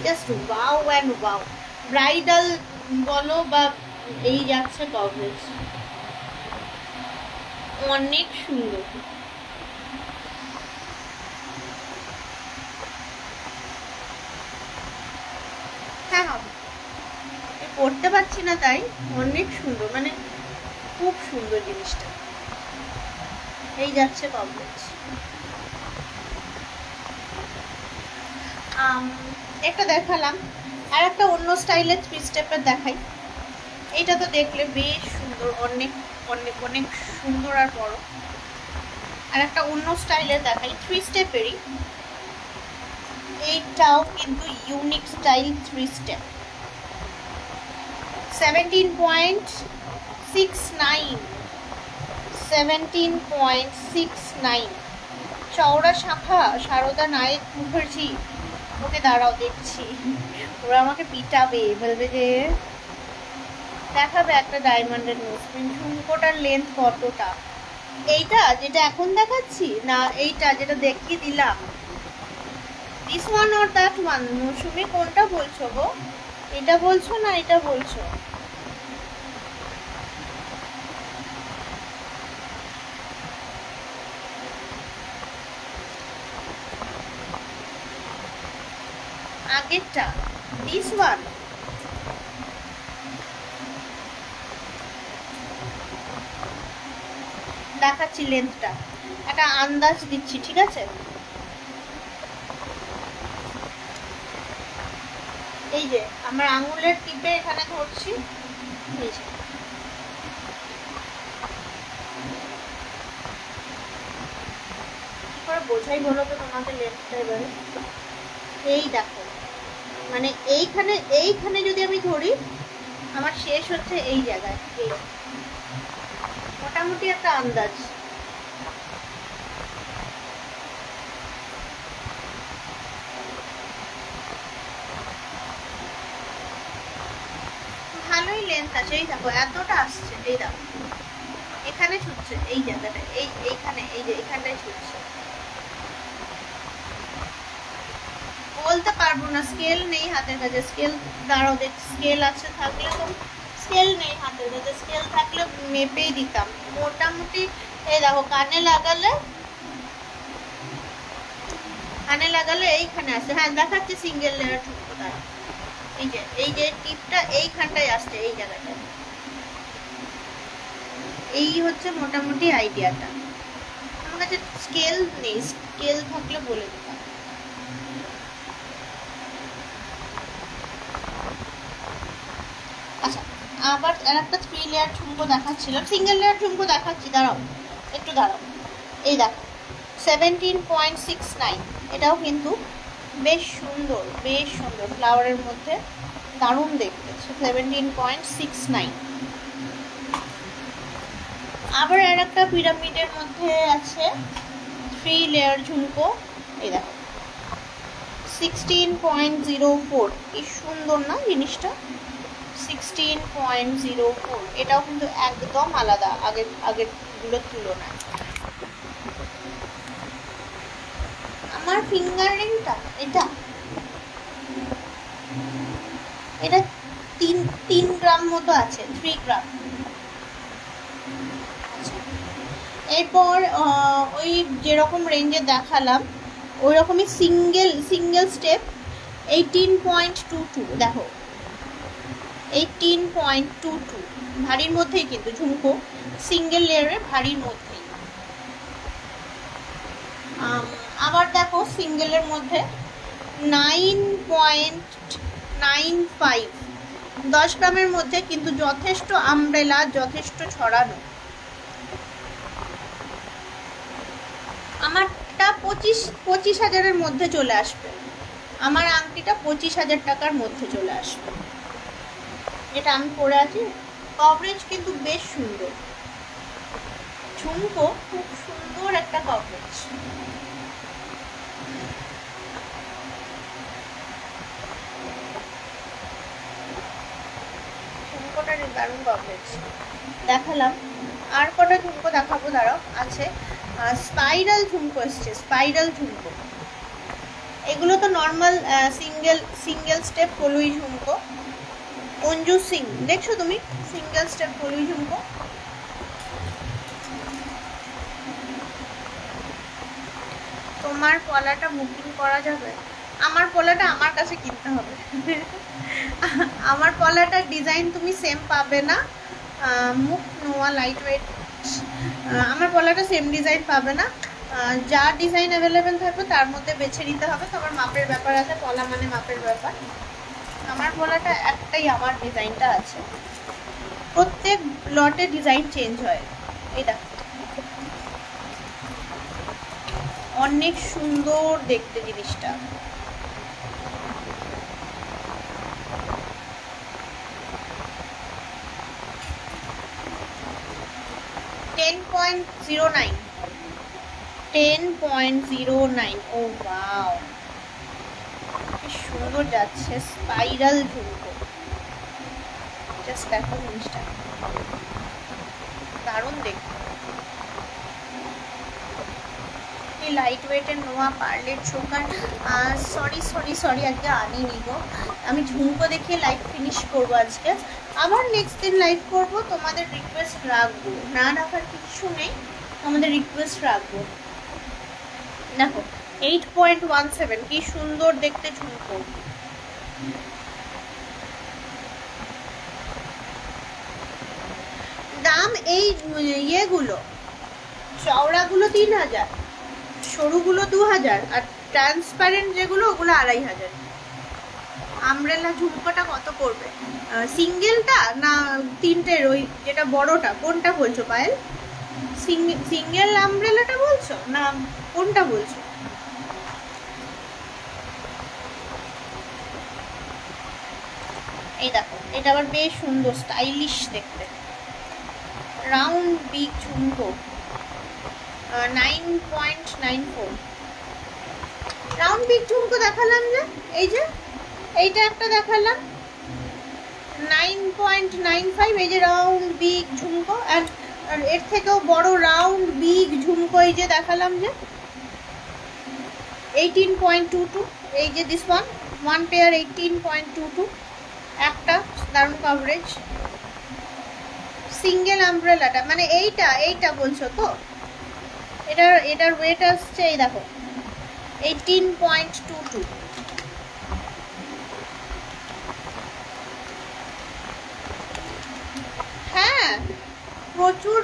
just wow and wow. Bridal বলো বা এই যাচ্ছে কভারেজ, অনেক সুন্দর। হ্যাঁ পড়তে পারছি না তাই, অনেক সুন্দর, মানে খুব সুন্দর জিনিসটা। এই যাচ্ছে কভারেজ। একটা দেখালাম, আর একটা অন্য স্টাইলের 3 স্টেপের দেখাই। এইটা তো দেখলে বেশ সুন্দর, অনেক অনেক অনেক সুন্দর আর বড়। আর একটা অন্য স্টাইলের দেখাই, 3 স্টেপেরই। এইটাও কিন্তু ইউনিক স্টাইল 3 স্টেপ, 17.69, 17.69। চওড়া শাখা, সারদা নায়েক মুখার্জি। ওকে দাঁড়াও দেখছি, ওরা আমাকে পিটাবে, বলবে যে দেখাবে একটা ডায়মন্ডের নোজপিন। ঝুমকোটার লেন্থ কতটা? এইটা যেটা এখন দেখাচ্ছি না, এইটা যেটা দেখিয়ে দিলাম? This one or that one? Mousumi কোনটা বলছো গো? এটা বলছো না এটা বলছো? আগেরটা, দিস ওয়ান? দেখাচ্ছি লেন্থটা, একটা আন্দাজ দিচ্ছি, ঠিক আছে? এই যে আমার আঙুলের টিপে এখানে ধরছি, এই যে কি করে বোঝাই বলো তো তোমাকে লেন্থটা এবারে? এই দেখো, মানে এইখানে এইখানে যদি আমি ধরি, আমার শেষ হচ্ছে এই জায়গায়। এই মোটামুটি একটা আন্দাজ। ভালোই লেন্থ আছে, এই দেখো এতটা আসছে, এই দেখো এখানে ছুটছে, এই জায়গাটা, এইখানে, এই যে এখানটায় ছুটছে। বলতে পারবো না, স্কেল নেই হাতের কাছে। স্কেল দাঁড়াও দেখ, স্কেল আছে, থাকলে তো, স্কেল নেই হাতের কাছে, স্কেল থাকলে মেপেই দিতাম। মোটামুটি এই দেখো কানে লাগালে কানে লাগালে এইখানে আসে। হ্যাঁ দেখাচ্ছে সিঙ্গেল লেয়ার ঝুমকো। তার এই যে টিপটা এইখানটায় আসছে, এই জায়গাটায়। এই হচ্ছে মোটামুটি আইডিয়াটা। আমার কাছে স্কেল নেই, স্কেল থাকলে বলে দিতাম। আচ্ছা আবার আর একটা 3 লেয়ার ঝুমকো দেখাচ্ছিলাম, সিঙ্গেল লেয়ার ঝুমকো দেখাচ্ছি, দাঁড়াও একটু দাঁড়াও। এই দেখো 17.69, এটাও কিন্তু বেশ সুন্দর, বেশ সুন্দর ফ্লাওয়ারের মধ্যে, দারুণ দেখতে। 17.69। আবার আর একটা পিরামিডের মধ্যে আছে 3 লেয়ার ঝুমকো, এই দেখো 16.04। কি সুন্দর না জিনিসটা, 16.04। এটাও কিন্তু একদম আলাদা আগেরগুলোর তুলনায়। আমার ফিঙ্গার রিংটা এটা 3 গ্রাম মতো আছে, 3 গ্রাম। এরপর ওই যেরকম রেঞ্জে দেখালাম ওই রকমই সিঙ্গেল স্টেপ 18.22। দেখো 18.22, ভারীর মধ্যেই কিন্তু ঝুমকো, সিঙ্গেল লেয়ারের ভারীর মধ্যেই। আবার দেখো সিঙ্গেলের মধ্যে 9.95, 10 গ্রামের মধ্যে, কিন্তু যথেষ্ট আমব্রেলা, যথেষ্ট ছড়ানো। আমারটা 25,000-এর মধ্যে চলে আসবে। আমার আংটিটা 25,000 টাকার মধ্যে চলে আসবে, যেটা আমি পরে আছি। কভারেজ কিন্তু বেশ সুন্দর, ঝুমকো খুব সুন্দর একটা কভারেজ। ঝুমকোটার দারুণ কভারেজ দেখালাম। আর কটা ঝুমকো দেখাবো, দাঁড়াও। আছে স্পাইরাল ঝুমকো এসছে, স্পাইরাল ঝুমকো। এগুলো তো নর্মাল সিঙ্গেল স্টেপ কলুই ঝুমকো। অঞ্জু সিং, দেখছো তুমি? সিঙ্গেল স্টেপ কলুই ঝুমকো। তোমার পলাটা বুকিং করা যাবে? আমার পলাটা আমার কাছে কিনতে হবে। আমার পলাটার ডিজাইন তুমি সেম পাবে না, মুখ নোয়া লাইট ওয়েট, আমার পলাটা সেম ডিজাইন পাবে না। যা ডিজাইন অ্যাভেলেবেল থাকবে তার মধ্যে বেছে নিতে হবে। তোমার মাপের ব্যাপার আছে, পলা মানে মাপের ব্যাপার। আমার পলাটা একটাই, আমার ডিজাইনটা আছে, প্রত্যেক লটে ডিজাইন চেঞ্জ হয়। এই দেখো অনেক সুন্দর দেখতে জিনিসটা। $10.09। ও ওয়াও, কি সুন্দর যাচ্ছে স্পাইরাল ঝুমকো। জাস্ট দেখো জিনিসটা, দারুণ দেখতে। লাইট ওয়েটের নোয়া পার্লের চোকার। সরি আজকে আনিনি গো। আমি ঝুমকো দেখিয়ে লাইভ ফিনিশ করবো আজকে। আবার নেক্সট দিন লাইভ করবো, তোমাদের রিকোয়েস্ট রাখবো, না রাখার কিছু নেই, তোমাদের রিকোয়েস্ট রাখবো। দেখো 8.17, কি সুন্দর দেখতে ঝুমকো। দাম এই ইয়েগুলো চওড়াগুলো 3,000, সরুগুলো 2,000, আর ট্রান্সপারেন্ট যেগুলো ওগুলো 2,500। আমব্রেলা ঝুমকোটা কত পড়বে? সিঙ্গেলটা না তিনটের ওই যেটা বড়টা, কোনটা বলছো পায়েল? সিঙ্গেল আমব্রেলাটা বলছো না কোনটা বলছো? এই দেখো এটা আবার বেশ সুন্দর স্টাইলিশ দেখতে, রাউন্ড বিগ ঝুমকো। 9.94 রাউন্ড বিগ ঝুমকো দেখালাম যে, এই যে এইটা একটা দেখালাম 9.95, এই যে রাউন্ড বিগ ঝুমকো। আর এর থেকেও বড় রাউন্ড বিগ ঝুমকো এই যে দেখালাম যে 18.22, এই যে দিস ওয়ান পেয়ার 18.22, একটা দারুণ কভারেজ। সিঙ্গেল আমব্রেলাটা মানে এইটা বলছো তো? এটার ওয়েট আসছে, এই দেখো 18.22। হ্যাঁ প্রচুর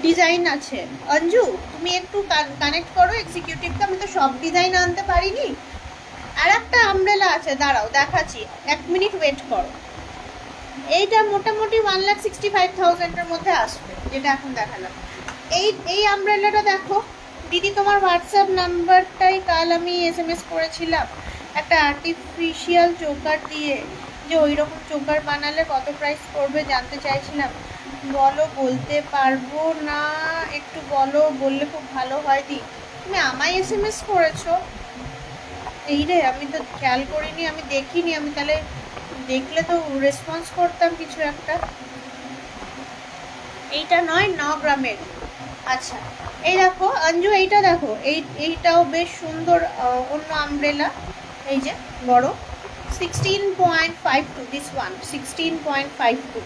ডিজাইন আছে। অঞ্জু তুমি একটু কানেক্ট করো এক্সিকিউটিভকে, আমি তো সব ডিজাইন আনতে পারিনি। আর একটা আমব্রেলা আছে, দাঁড়াও দেখাচ্ছি, 1 মিনিট ওয়েট করো। এইটা মোটামুটি 1,65,000-এর মধ্যে আসবে, যেটা এখন দেখালাম। এই আমব্রেলাটা দেখো দিদি, তোমার হোয়াটসঅ্যাপ নাম্বারটাই কাল আমি SMS করেছিলাম একটা আর্টিফিশিয়াল চোকার দিয়ে, যে ওই রকম চোকার বানালে কত প্রাইস পড়বে জানতে চাইছিলাম। বলো, বলতে পারবো না, একটু বলো, বললে খুব ভালো হয়। দি তুমি আমায় SMS করেছো? এই রে, আমি তো খেয়াল করিনি, আমি দেখিনি। আমি তাহলে দেখলে তো রেসপন্স করতাম কিছু একটা। এইটা নয়, 9 গ্রামের। আচ্ছা এই দেখো অঞ্জু, এইটা দেখো, এইটাও বেশ সুন্দর অন্য আমব্রেলা। এই যে বড় 16.52, দিস ওয়ান 16.52।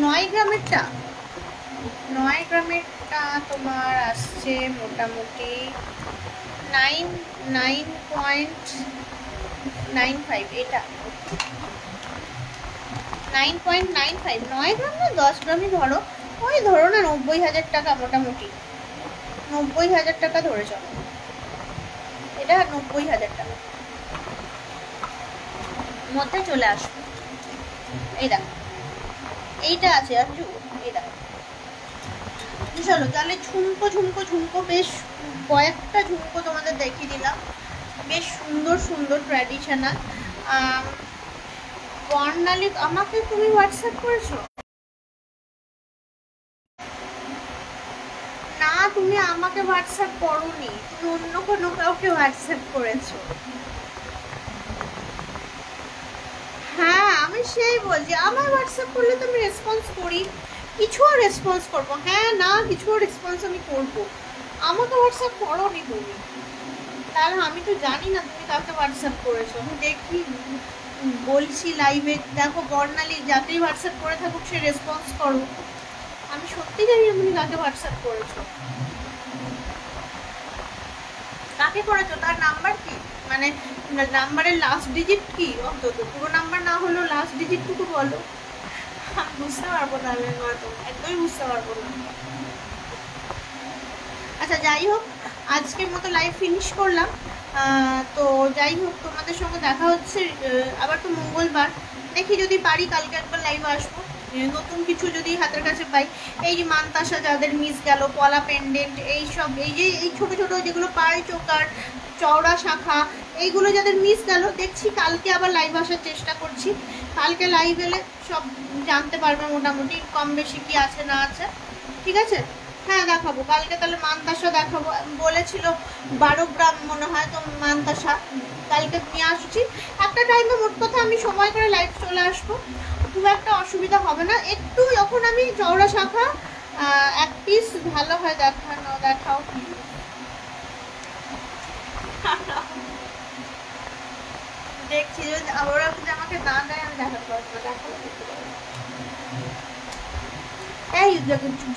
9 গ্রামেরটা, 9 গ্রামেরটা তোমার আসছে মোটামুটি 9.95। এটা 9.95। 9 গ্রাম না 10 গ্রামই ধরো, ওই ধরো না 90,000 টাকা, মোটামুটি 90,000 টাকা ধরে চলো। এটা 90,000 টাকা মধ্যে চলে আসবে। এই দেখো এইটা আছে আঞ্জু, এই দেখো। চলো তাহলে ঝুমকো ঝুমকো ঝুমকো বেশ কয়েকটা ঝুমকো তোমাদের দেখিয়ে দিলাম, বেশ সুন্দর সুন্দর ট্র্যাডিশনাল। বর্ণালী, আমাকে তুমি হোয়াটসঅ্যাপ করেছো? না, তুমি আমাকে হোয়াটসঅ্যাপ করোনি, তুমি অন্য কোনো কাউকে হোয়াটসঅ্যাপ করেছো। হ্যাঁ আমি সেই বলছি, আমার হোয়াটসঅ্যাপ করলে তো আমি রেসপন্স করি, কিছুও রেসপন্স করবো। হ্যাঁ না, কিছুও রেসপন্স আমি করবো। আমাকে হোয়াটসঅ্যাপ করোনি তুমি, তাহলে আমি তো জানি না তুমি কাউকে হোয়াটসঅ্যাপ করেছো। আমি দেখি, বলছি লাইভে, দেখো বর্ণালী যাকেই হোয়াটসঅ্যাপ করে থাকুক সে রেসপন্স করো। আমি সত্যি জানি না তুমি কাকে হোয়াটসঅ্যাপ করেছো। কাকে করেছো, তার নাম্বার কি, মানে নাম্বারের লাস্ট ডিজিট কি, অন্তত পুরো নাম্বার না হলেও লাস্ট ডিজিটটুকু বলো। আমি বুঝতে পারবো তাহলে, নয়তো একদমই বুঝতে পারবো না। আচ্ছা যাই হোক, আজকের মতো লাইভ ফিনিশ করলাম। তো যাই হোক, তোমাদের সঙ্গে দেখা হচ্ছে আবার তো মঙ্গলবার, দেখি যদি পারি কালকে একবার লাইভ আসবো, নতুন কিছু যদি হাতের কাছে পাই। এই যে মানতাসা যাদের মিস গেল, পলা পেন্ডেন্ট, এইসব, এই যে এই ছোটো ছোটো যেগুলো পাড় চোকার, চওড়া শাখা, এইগুলো যাদের মিস গেল, দেখছি কালকে আবার লাইভ আসার চেষ্টা করছি। কালকে লাইভ এলে সব জানতে পারবে মোটামুটি, কম বেশি কি আছে না আছে। ঠিক আছে, হ্যাঁ দেখাবো কালকে। তাহলে মানতাসা দেখাবো, বলেছিল 12 গ্রাম মনে হয়, তো মানতাসা কালকে নিয়ে আসছি একটা টাইমে। মোট কথা আমি সময় করে লাইভ চলে আসবো, খুব একটা অসুবিধা হবে না। একটু যখন আমি চওড়া শাখা 1 পিস ভালো হয় দেখাও। দেখছি যদি ওরা যদি আমাকে না দেয় আমি দেখাতে পারবো। দেখো এই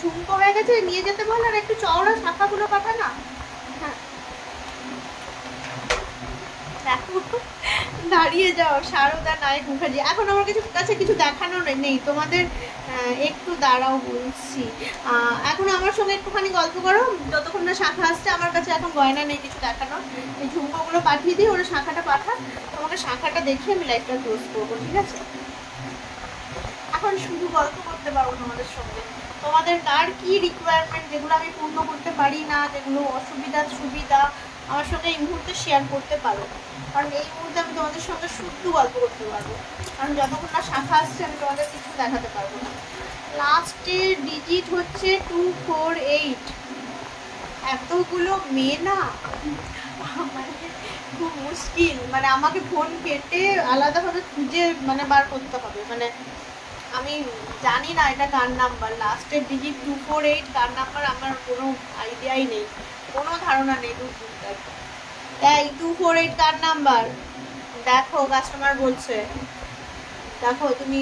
ঝুমকো হয়ে গেছে, নিয়ে যেতে বল, আর একটু চওড়া শাখাগুলো পাঠা না। হ্যাঁ দেখো, দাঁড়িয়ে যাও সারদা নায়ক মুখার্জি। এখন আমার কাছে কিছু দেখানোর নেই তোমাদের, একটু দাঁড়াও বলছি। এখন আমার সঙ্গে একটুখানি গল্প করো যতক্ষণ না শাখা আসছে। আমার কাছে এখন গয়না নেই কিছু দেখানোর, এই ঝুমকোগুলো পাঠিয়ে দিই, ওরা শাখাটা পাঠা, তোমাকে শাখাটা দেখিয়ে আমি লাইভটা ক্লোজ করবো। ঠিক আছে, এখন শুধু গল্প করতে পারবো তোমাদের সঙ্গে। তোমাদের কার কি রিকোয়ারমেন্ট, যেগুলো আমি পূর্ণ করতে পারি না, যেগুলো অসুবিধা সুবিধা, আমার সঙ্গে এই মুহূর্তে শেয়ার করতে পারো। কারণ এই মুহূর্তে আমি তোমাদের সঙ্গে শুদ্ধ গল্প করতে পারবো, কারণ যতক্ষণ না শাখা আসছে আমি তোমাদের কিছু দেখাতে পারবো না। লাস্টের ডিজিট হচ্ছে 248। এতগুলো মেয়ে না, মানে খুব মুশকিল, মানে আমাকে ফোন কেটে আলাদাভাবে খুঁজে মানে বার করতে হবে। মানে আমি জানি না এটা কার নাম্বার, লাস্টের ডিজিট 248 কার নাম্বার আমার কোনো আইডিয়াই নেই, কোনো ধারণা নেই। 248 কার নাম্বার দেখো, কাস্টমার বলছে। দেখো তুমি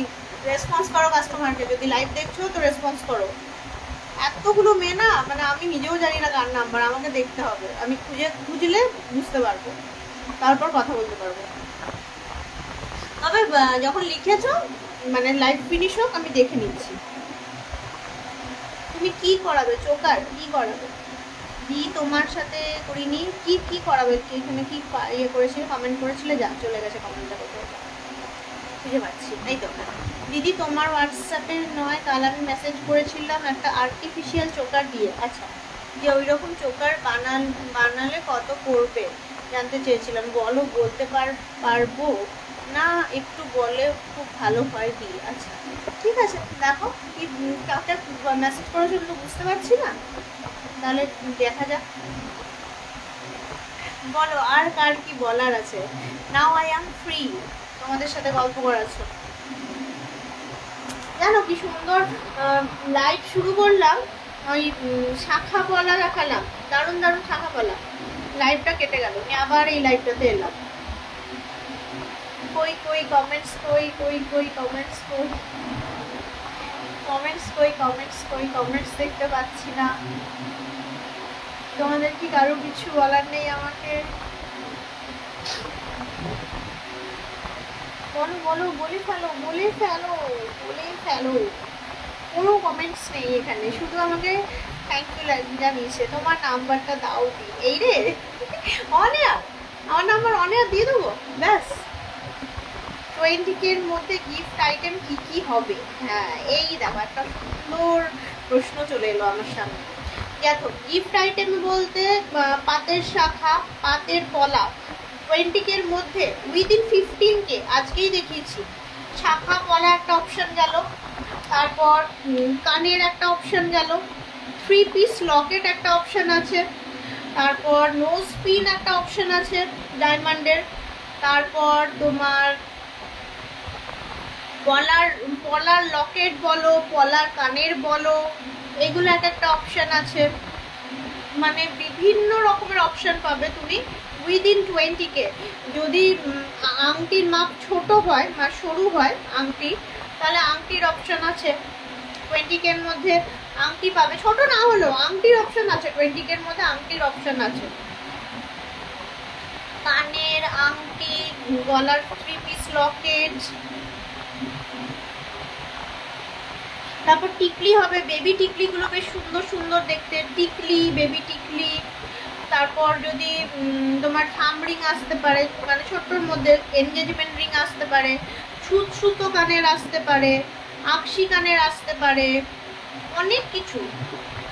রেসপন্স করো কাস্টমারকে, যদি লাইভ দেখছো তো রেসপন্স করো। এতগুলো মেয়ে না, মানে আমি নিজেও জানি না কার নাম্বার, আমাকে দেখতে হবে, আমি খুঁজলে বুঝতে পারবো, তারপর কথা বলতে পারবো। তবে যখন লিখেছো মানে লাইভ ফিনিশ হোক আমি দেখে নিচ্ছি। তুমি কি করাবে চোকার, কি করাবে? দি তোমার সাথে করিনি, কি কি করাবে? এখানে কি ইয়ে করেছিল, কমেন্ট করেছিলে, যা চলে গেছে কমেন্টটা কোথাও খুঁজে পাচ্ছি। এই তো, দিদি তোমার হোয়াটসঅ্যাপে নয় কাল আমি মেসেজ করেছিলাম একটা আর্টিফিশিয়াল চোকার দিয়ে। আচ্ছা, যে ওই রকম চোকার বানালে কত পড়বে জানতে চেয়েছিলাম। বলো, বলতে পারবো না, একটু বলে খুব ভালো হয় দি। আচ্ছা ঠিক আছে, দেখো কি কাউকে মেসেজ করেছিল তো বুঝতে পারছি না, তাহলে দেখা যাক। বলো আর কার কি বলার আছে। নাও আই এম ফ্রি, তোমাদের সাথে গল্প করার জন্য। জানো কি সুন্দর লাইভ শুরু করলাম, ওই শাখা পলা দেখালাম, দারুণ দারুণ শাখা পলা, লাইভটা কেটে গেল, আমি আবার এই লাইভটাতে এলাম। কই কই কমেন্টস, কই কই কই কমেন্টস, কই কমেন্টস, কই কমেন্টস, কই কমেন্টস দেখতে পাচ্ছি না। তোমাদের কি কারো কিছু বলার নেই আমাকে? বলো বলো, বলে ফেলো বলে ফেলো বলে ফেলো। কোনো কমেন্টস নেই এখানে, শুধু আমাকে থ্যাংক ইউ জানিয়েছে। তোমার নাম্বারটা দাও দি। এই রে অনেয়া, আমার নাম্বার অনেয়া দিয়ে দেবো, ব্যাস। 20K এর মধ্যে গিফট আইটেম কি কি হবে? হ্যাঁ এই দেখো একটা সুন্দর প্রশ্ন চলে এলো আমার সামনে। দেখো গিফট আইটেম বলতে পাতের শাখা, পাতের পলা, 20K এর মধ্যে উইদিন 15K, আজকেই দেখিয়েছি। শাখা পলা একটা অপশন গেল, তারপর কানের একটা অপশন গেল, 3 পিস লকেট একটা অপশন আছে, তারপর নোজ পিন একটা অপশন আছে ডায়মন্ডের, তারপর তোমার পলার লকেট বলো, পলার কানের বলো, এগুলো একটা অপশন আছে। মানে বিভিন্ন রকমের অপশন পাবে তুমি উইদিন 20K। যদি আংটির মাপ ছোট হয় বা সরু হয় আংটি, তাহলে আংটির অপশন আছে 20K এর মধ্যে, আংটি পাবে। ছোট না হলেও আংটির অপশন আছে 20K এর মধ্যে, আংটির অপশন আছে। কানের আংটি, গলার 3 পিস লকেট, তারপর টিকলি হবে, বেবি টিকলিগুলো বেশ সুন্দর সুন্দর দেখতে, টিকলি, বেবি টিকলি। তারপর যদি তোমার থাম রিং আসতে পারে, মানে ছোট্টর মধ্যে এনগেজমেন্ট রিং আসতে পারে, সুতো কানের আসতে পারে, আকশি কানের আসতে পারে, অনেক কিছু,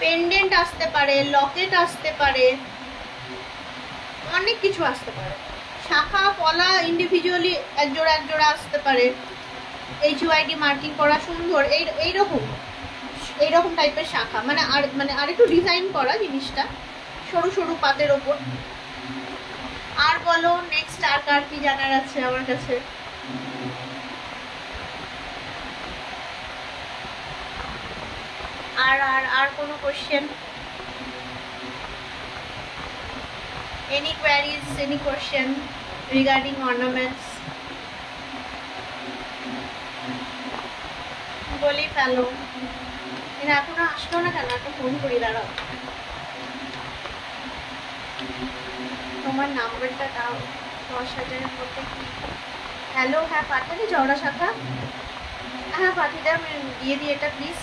পেন্ডেন্ট আসতে পারে, লকেট আসতে পারে, অনেক কিছু আসতে পারে। শাখা পলা ইন্ডিভিজুয়ালি এক জোড়া আসতে পারে, HUID মার্কিং করা সুন্দর, এইরকম টাইপের শাখা, মানে আর একটু ডিজাইন করা জিনিসটা, সরু সরু পাতের ওপর। আর বলো নেক্সট আর কার কি জানার আছে আমার কাছে? আর আর আর কোনো question? Any queries, any question regarding ornaments? বলি ফেলো। এরা এখনো আসলো না কেন? একটা ফোন করি, দাঁড়াও। তোমার নাম্বারটা দাও। 10,000-এর মধ্যে কি? হ্যালো, হ্যাঁ পাঠালি চওড়া শাখা? হ্যাঁ পাঠিয়ে দাও, আমি দিয়ে দিই এটা প্লিজ।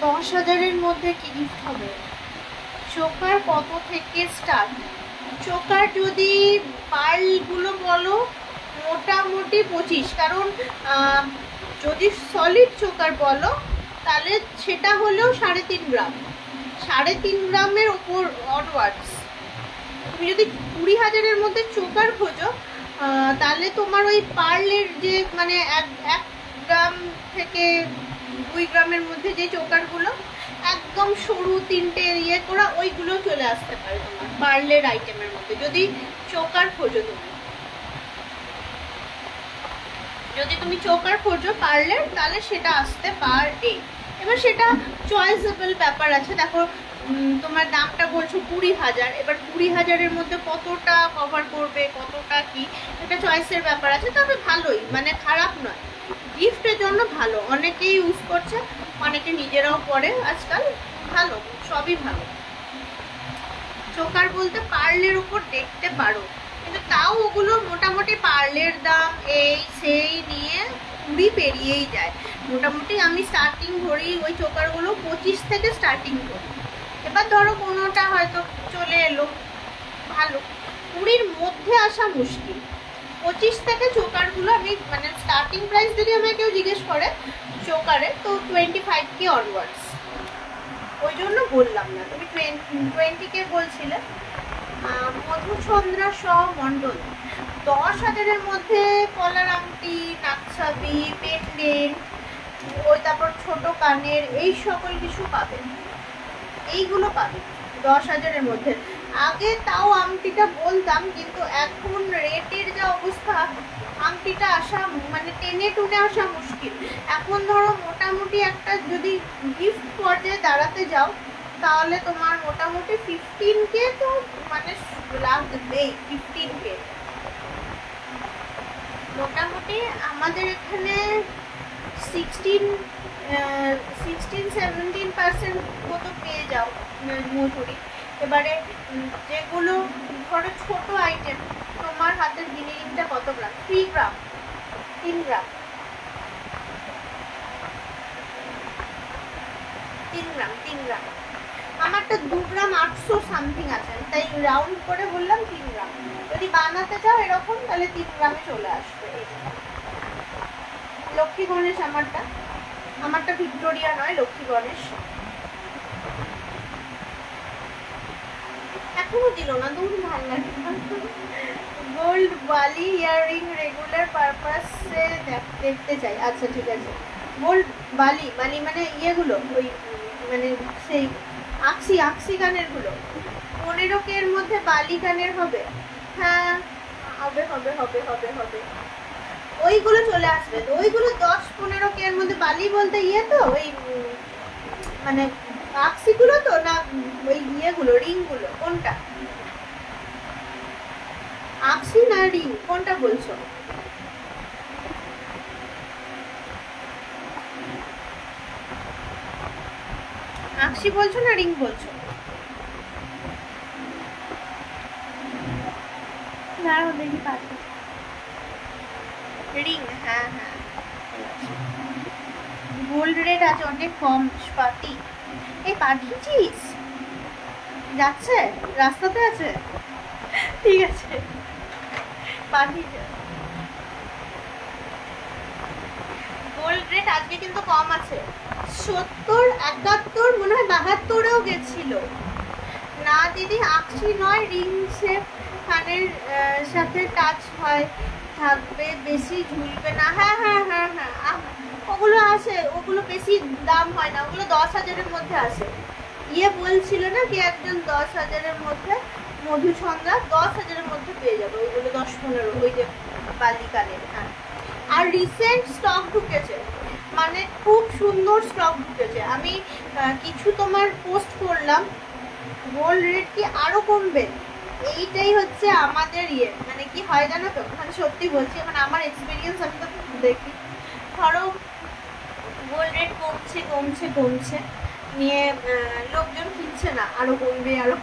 10,000-এর মধ্যে কি গিফট হবে? চোকার কত থেকে স্টার্ট? চোকার যদি পার্লগুলো বলো মোটামুটি 25, কারণ যদি সলিড চোকার বলো তাহলে সেটা হলেও 3.5 গ্রাম, 3.5 গ্রামের ওপর অনওয়ার্ডস। তুমি যদি 20,000-এর মধ্যে চোকার খোঁজো তাহলে তোমার ওই পার্লের যে মানে 1 গ্রাম থেকে 2 গ্রামের মধ্যে যে চোকারগুলো একদম সরু 3টে ইয়ে করা, ওইগুলো চলে আসতে পারে তোমার পার্লের আইটেমের মধ্যে। যদি চোকার খোঁজো যদি তুমি চোকার খোঁজো পার্লের, তাহলে সেটা আসতে পারে। এবার সেটা চয়েসেবল ব্যাপার আছে। দেখো তোমার দামটা বলছো 20,000, এবার 20,000-এর মধ্যে কতটা কভার করবে, কতটা কি, এটা চয়েসের ব্যাপার আছে। তবে ভালোই, মানে খারাপ নয়, গিফটের জন্য ভালো, অনেকেই ইউজ করছে, অনেকে নিজেরাও পরে আজকাল, ভালো, সবই ভালো। চোকার বলতে পার্লের উপর দেখতে পারো, কিন্তু তাও ওগুলো মোটামুটি পার্লের দাম এই সেই নিয়ে কুড়ি পেরিয়েই যায়। মোটামুটি আমি স্টার্টিং ধরি ওই চোকারগুলো 25 থেকে স্টার্টিং করি। এবার ধরো কোনোটা হয়তো চলে এলো ভালো, 20-র মধ্যে আসা মুশকিল। 25 থেকে চোকারগুলো আমি মানে স্টার্টিং প্রাইস যদি আমাকে কেউ জিজ্ঞেস করে চোকারে, তো 25K অনওয়ার্ডস। ওই জন্য বললাম না, তুমি 20K বলছিলে। মধুচন্দ্রা স মণ্ডল 10,000-এর মধ্যে কলার আংটি, নাকছাবি, পেন্ডেন্ট, ওই তারপর ছোট কানের, এই সকল কিছু পাবে, এইগুলো পাবে 10,000-এর মধ্যে। আগে তাও আংটিটা বলতাম, কিন্তু এখন রেটের যা অবস্থা আংটিটা আসা মানে টেনে টুনে আসা মুশকিল। এখন ধরো মোটামুটি একটা যদি গিফট পর্যায়ে দাঁড়াতে যাও তাহলে তোমার মোটামুটি 15K তো মানে লাগবেই। 15K মোটামুটি আমাদের এখানে 16-17% মতো পেয়ে যাও মজুরি। এবারে যেগুলো ধরো ছোট আইটেম, তোমার হাতের গিনিরিংটা কত গ্রাম? 3 গ্রাম, 3 গ্রাম, 3 গ্রাম, 3 গ্রাম। আমারটা 2 গ্রাম 800 সামথিং আছে, তাই রাউন্ড করে বললাম 3 গ্রাম। যদি বানাতে চাও এরকম তাহলে 3 গ্রামে চলে আসবে। লক্ষ্মী গণেশ আমারটা ভিক্টোরিয়া নয়, লক্ষ্মী গণেশ। এখনো দিল না, দূর ভালো লাগে। গোল্ড বালি ইয়াররিং রেগুলার পারপাসে দেখতে চাই। আচ্ছা ঠিক আছে, গোল্ড বালি মানে ইয়েগুলো ওই মানে সেই আকসি কানের গুলো 15K এর মধ্যে বালি কানের হবে। হ্যাঁ হবে হবে হবে হবে হবে, ওইগুলো চলে আসবে। তো ওইগুলো 10-15K এর মধ্যে। বালি বলতে ইয়ে তো ওই মানে আকসিগুলো তো, না ওই ইয়েগুলো রিংগুলো? কোনটা আকসি না রিং, কোনটা বলছো? আকসি বলছো না রিং বলছো? না দেখি পাচ্ছি রিং। হ্যাঁ হ্যাঁ, গোল্ড রেট আছে অনেক কম। পাতি এই পাঠিয়েছিস, যাচ্ছে রাস্তাতে আছে, ঠিক আছে পাঠিয়ে। গোল্ড রেট আজকে কিন্তু কম আছে, 70, 71, মনে হয় 72-এও গেছিল না দিদি। আকসি নয়, রিং শেপ কানের সাথে টাচ হয়, থাকবে, বেশি ঝুলবে না। হ্যাঁ হ্যাঁ হ্যাঁ হ্যাঁ, ওগুলো আছে, ওগুলো বেশি দাম হয় না, ওগুলো 10,000-এর মধ্যে আসে। ইয়ে বলছিল না কি একজন 10,000-এর মধ্যে, মধুচন্দ্রা 10,000-এর মধ্যে পেয়ে যাবে ওইগুলো, 10-15, ওই যে বালি কানের। হ্যাঁ, আর রিসেন্ট স্টক ঢুকেছে, মানে খুব সুন্দর স্টক ঢুকেছে। আমি কিছু তোমার পোস্ট করলাম। গোল্ড রেট কি আরো কমবে, এইটাই হচ্ছে আমাদের ইয়ে। মানে কি হয় জানো তো, মানে সত্যি বলছি, মানে আমার এক্সপিরিয়েন্স আমি তো দেখি। ধরো গোল্ড রেট কমছে কমছে কমছে নিয়ে লোকজন কিনছে না, আরো কমবে আরো।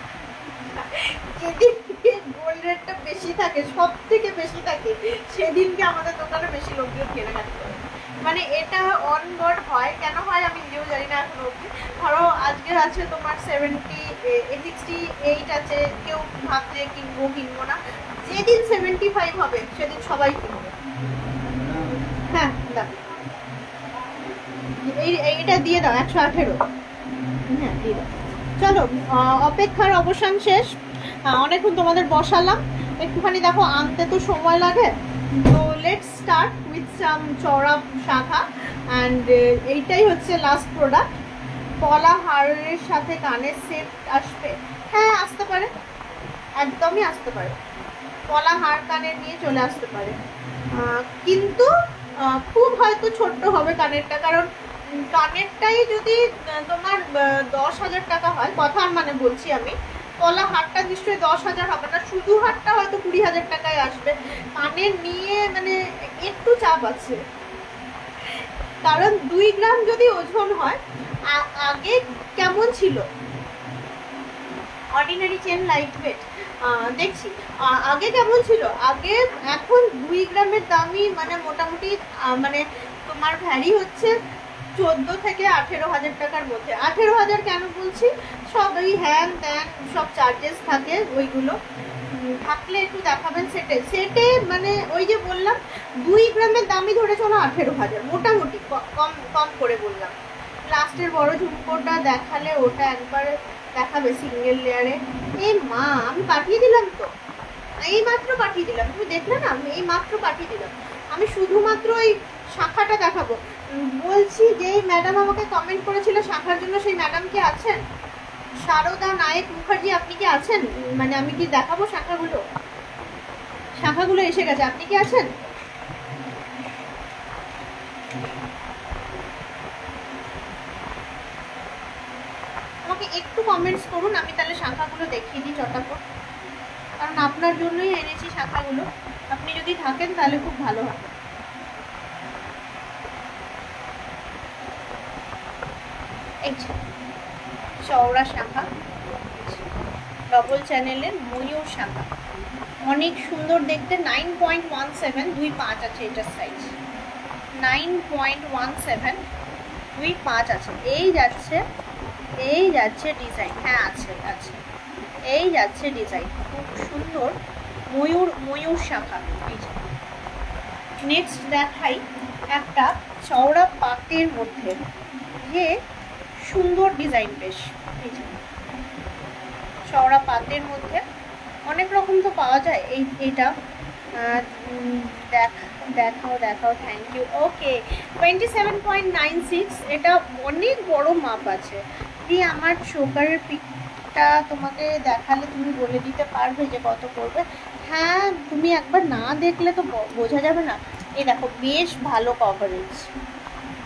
যেদিনকে গোল্ড রেটটা বেশি থাকে, সব থেকে বেশি থাকে, সেদিনকে আমাদের দোকানে বেশি লোকজন কেনাকাটা করে। মানে এটা অনগড হয়, কেন হয় আমি নিজেও জানি না এখনো অব্দি। ধরো আজকে আছে তোমার 68 আছে, কেউ ভাবছে কিনবো না, যেদিন 75 হবে সেদিন সবাই কিনবে। হ্যাঁ দাও, এইটা দিয়ে দাও 118। হ্যাঁ দিয়ে দাও। চলো, অপেক্ষার অবসান শেষ। অনেকক্ষণ তোমাদের বসালাম, একটুখানি দেখো আনতে তো সময় লাগে। তো লেটস স্টার্ট উইথ সাম চওড়া শাখা, অ্যান্ড এইটাই হচ্ছে লাস্ট প্রোডাক্ট। পলা হারের সাথে কানের সেট আসবে। হ্যাঁ আসতে পারে, একদমই আসতে পারে, পলা হার কানের নিয়ে চলে আসতে পারে, কিন্তু খুব হয়তো ছোট্ট হবে কানেরটা। কারণ কানেরটাই যদি তোমার 10,000 টাকা হয়, কথার মানে বলছি আমি, পলা হারটা নিশ্চয়ই 10,000 হবে না, শুধু হারটা হয়তো 20,000 টাকায় আসবে। কানের নিয়ে মানে একটু চাপ আছে, কারণ 2 গ্রাম যদি ওজন হয়, আগে কেমন ছিল অর্ডিনারি চেন লাইট ওয়েট দেখছি, আগে কেমন ছিল, আগে এখন 2 গ্রামের দামই মানে মোটামুটি মানে তোমার ভ্যারি হচ্ছে 14 থেকে 18,000 টাকার মধ্যে। 18,000 কেন বলছি, সব ওই হ্যান ত্যান সব চার্জেস থাকে, ওইগুলো থাকলে একটু দেখাবেন। সেটে মানে ওই যে বললাম 2 গ্রামের দামই ধরে চলো 18,000 মোটামুটি, কম কম করে বললাম। লাস্টের বড় ঝুমকোটা দেখালে ওটা একবার দেখাবে সিঙ্গেল লেয়ারে। এই মা আমি পাঠিয়ে দিলাম তো, এই মাত্র পাঠিয়ে দিলাম, তুমি দেখলে না, আমি এই মাত্র পাঠিয়ে দিলাম। আমি শুধুমাত্র এই শাখাটা দেখাবো বলছি। যেই ম্যাডাম আমাকে কমেন্ট করেছিল শাখার জন্য, সেই ম্যাডাম কি আছেন? শারদা নায়েক মুখার্জি, আপনি কি আছেন? মানে আমি কি দেখাবো শাখাগুলো? শাখাগুলো এসে গেছে, আপনি কি আছেন? আমাকে একটু কমেন্টস করুন, আমি তাহলে শাখাগুলো দেখিয়ে দিই চটাপট, কারণ আপনার জন্যই এনেছি শাখাগুলো। আপনি যদি থাকেন তাহলে খুব ভালো হবে। এই চওড়া শাখা, ডবল চ্যানেলের ময়ূর শাখা, অনেক সুন্দর দেখতে। 9.17 2.5 আছে এটার সাইজ, 9.17 2.5 আছে। এই যাচ্ছে ডিজাইন, হ্যাঁ আছে আছে, এই যাচ্ছে ডিজাইন, খুব সুন্দর ময়ূর শাখা। এই যে নেক্সট দেখাই একটা চওড়া পাতের মধ্যে, যে সুন্দর ডিজাইন বেশ। এই যে চওড়া পাতের মধ্যে অনেক রকম তো পাওয়া যায়, এইটা দেখাও থ্যাংক ইউ। ওকে 27.96, এটা অনেক বড় মাপ আছে। দিয়ে আমার চোকারের পিকটা তোমাকে দেখালে তুমি বলে দিতে পারবে যে কত পড়বে। হ্যাঁ, তুমি একবার না দেখলে তো বোঝা যাবে না। এই দেখো বেশ ভালো কভারেজ,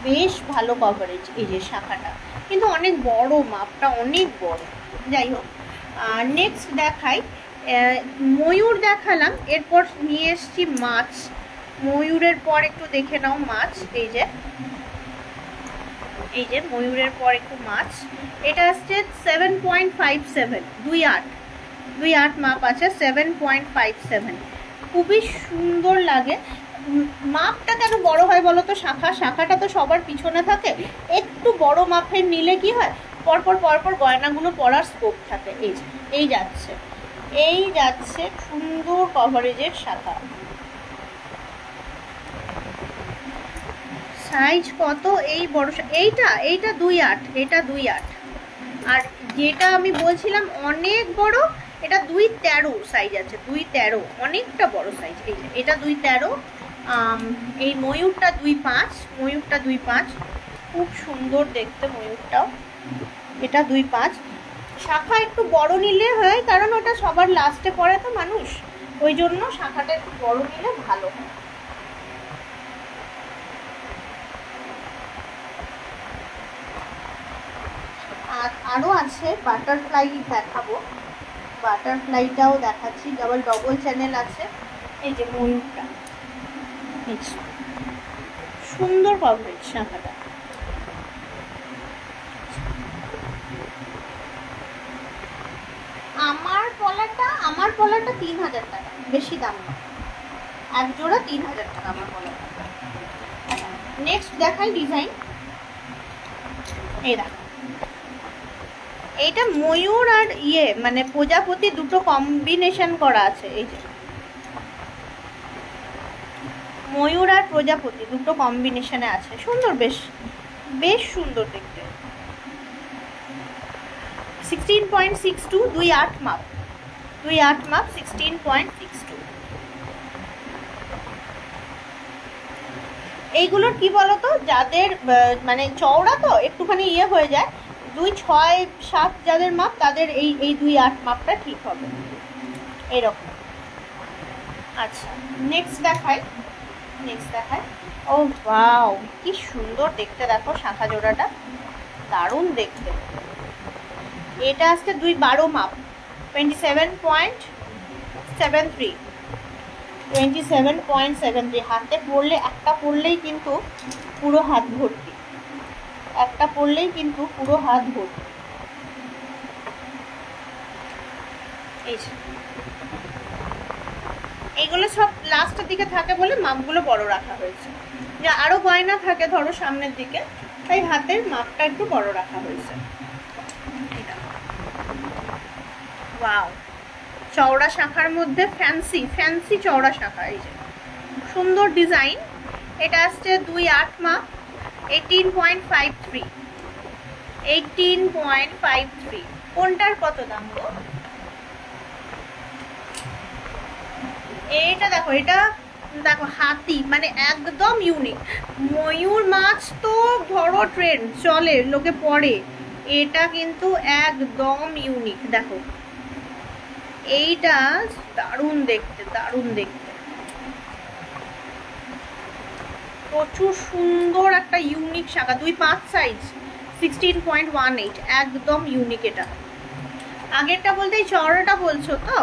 বেশ ভালো কভারেজ। এই যে শাখাটা কিন্তু অনেক বড়, মাপটা অনেক বড়। যাই হোক, নেক্সট দেখাই, ময়ূর দেখালাম, এরপর নিয়ে এসছি মাছ। ময়ূরের পর একটু দেখে নাও মাছ। এই যে ময়ূরের পর একটু মাছ, এটা আসছে 7.57 2.8 মাপ আছে, 7.57, খুবই সুন্দর লাগে। মাপটা কেন বড় হয় বলো তো? শাখাটা তো সবার পিছনে থাকে, একটু বড় মাপের নিলে কি হয়, পরপর গয়নাগুলো পরার স্কোপ থাকে। এই যাচ্ছে সুন্দর কভারেজের শাখা। সাইজ কত? এই বড়, এইটা 2.8, এটা 2.8। আর যেটা আমি বলছিলাম অনেক বড়, এটা 2.13 সাইজ আছে, 2.13, অনেকটা বড় সাইজ। এই যে এটা 2.13, এই ময়ূরটা 2.5, খুব সুন্দর দেখতে ময়ূরটাও, এটা 2.5। শাখা একটু বড় নিলে হয়, কারণ ওটা সবার লাস্টে পড়ে তো মানুষ, ওই জন্য শাখাটা একটু বড় নিলে ভালো হয়। আর আরও আছে বাটারফ্লাই, দেখাবো বাটারফ্লাইটাও দেখাচ্ছি, আবার ডবল চ্যানেল আছে। এই যে ময়ূরটা, সুন্দর কভারেজ শাখাটা। আমার পলাটা 3,000 টাকা, বেশি দাম না, এক জোড়া 3,000 টাকা আমার পলাটা। নেক্সট দেখাই ডিজাইন। এই দেখো, এইটা ময়ূর আর মানে প্রজাপতি দুটো কম্বিনেশন করা আছে। এই যে ময়ূর আর প্রজাপতি দুটো কম্বিনেশনে আছে, সুন্দর, বেশ সুন্দর দেখতে। 16.62 2.8 মাপ, 16.62। এইগুলোর কি বলতো, যাদের মানে চওড়া তো একটুখানি হয়ে যায়, 2.6-7 যাদের মাপ, তাদের এই 2.8 মাপটা ঠিক হবে, এরকম। আচ্ছা, নেক্সট দেখাই। ও ওয়াও, কি সুন্দর দেখতে, দেখো শাখা জোড়াটা দারুণ দেখতে। এটা আসছে 2.12 মাপ, 27.73। 27.73। হাতে পরলে একটা পরলেই কিন্তু পুরো হাত ভর্তি, একটা পরলেই কিন্তু পুরো হাত ভর্তি। এইগুলো সব লাস্টের দিকে থাকে বলে মাপগুলো বড় রাখা হয়েছে। যা আরো গয়না থাকে ধরো সামনের দিকে, তাই হাতের মাপটা একটু বড় রাখা হয়েছে। ওয়াও, চওড়া শাখার মধ্যে ফ্যান্সি ফ্যান্সি চওড়া শাখা। এই যে সুন্দর ডিজাইন। এটা আসছে 2.8 মাপ, 18.53। 18.53। কোনটার কত দাম গো? এটা দেখো, এটা দেখো হাতি, মানে একদম ইউনিক। ময়ূর মাছ তো ধরো ট্রেন্ড চলে, লোকে পরে, এটা কিন্তু একদম ইউনিক। দেখো এইটা দারুণ দেখতে, দারুণ দেখতে, প্রচুর সুন্দর একটা ইউনিক শাখা। 2.5 সাইজ, 16.18, একদম ইউনিক। এটা আগেরটা বলতে এই চওড়াটা বলছো তো?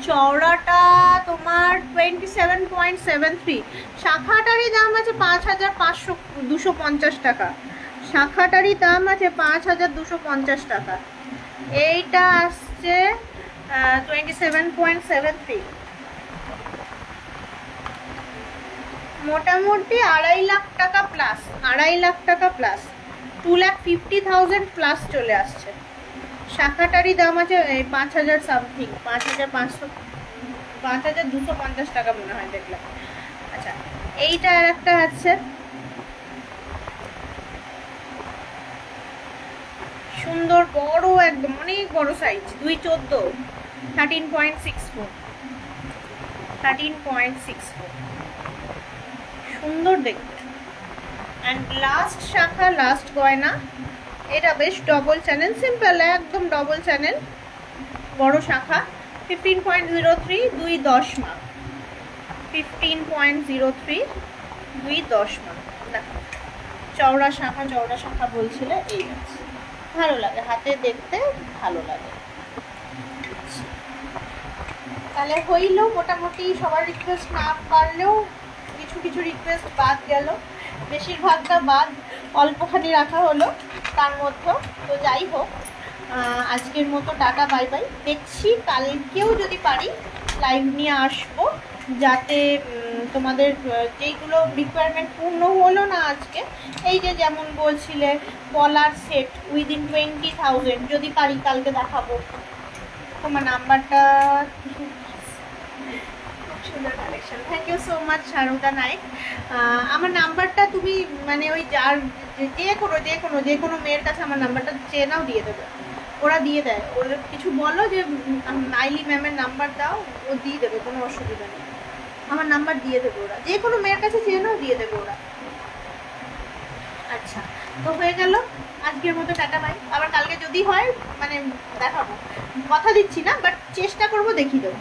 চওড়াটা তোমার 27.73। শাখাটারই দাম আছে 5,250 টাকা। শাখাটারই দাম আছে 5,250 টাকা। এইটা আসছে 27.73। মোটামুটি 2.5 লাখ টাকা প্লাস, 2.5 লাখ টাকা প্লাস, 2,50,000 প্লাস চলে আসছে। শাখাটারই দাম আছে 5,000 সামথিং, 5,500, 5,250 টাকা মনে হয় দেখলাম। আচ্ছা, এইটা আর একটা আছে সুন্দর বড়, একদম অনেক বড় সাইজ, 2.14, 13.64, 13.64, সুন্দর দেখতে। অ্যান্ড লাস্ট শাখা, লাস্ট গয়না, এটা বেশ ডবল চ্যানেল, সিম্পল একদম ডবল চ্যানেল, বড় শাখা, 15.03, 2.10 মাপ, 15.03, 2.10 মাপ। দেখো চওড়া শাখা, চওড়া শাখা বলছিলে, এই আছে, ভালো লাগে হাতে দেখতে, ভালো লাগে। তাহলে হইলো মোটামুটি, সবার রিকোয়েস্ট না পারলেও কিছু কিছু রিকোয়েস্ট বাদ গেল, বেশিরভাগটা বাদ, অল্পখানি রাখা হলো তার মধ্যে। তো যাই হোক, আজকের মতো টাটা, বাই বাই। দেখছি কালকেও যদি পারি লাইভ নিয়ে আসবো, যাতে তোমাদের যেইগুলো রিকোয়ারমেন্ট পূর্ণ হলো না আজকে, এই যে যেমন বলছিলে পলার সেট উইদিন 20,000, যদি পারি কালকে দেখাবো। তোমার নাম্বারটা, সুন্দর collection, thank you so much শারুদা নাইক। আমার নাম্বারটা তুমি মানে ওই যার যে কোনো মেয়ের কাছে আমার নাম্বারটা চেয়ে নাও, দিয়ে দেবে, ওরা দিয়ে দেয়। ওরা কিছু বলো যে মাইলি ম্যামের নাম্বার দাও, ও দিয়ে দেবে, কোনো অসুবিধা নেই, আমার নাম্বার দিয়ে দেবে ওরা, যে কোনো মেয়ের কাছে চেয়ে নাও, দিয়ে দেবে ওরা। আচ্ছা, তো হয়ে গেল আজকের মতো, টাটা বাই। আবার কালকে যদি হয় মানে দেখাবো, কথা দিচ্ছি না, বাট চেষ্টা করবো, দেখিয়ে দেবো।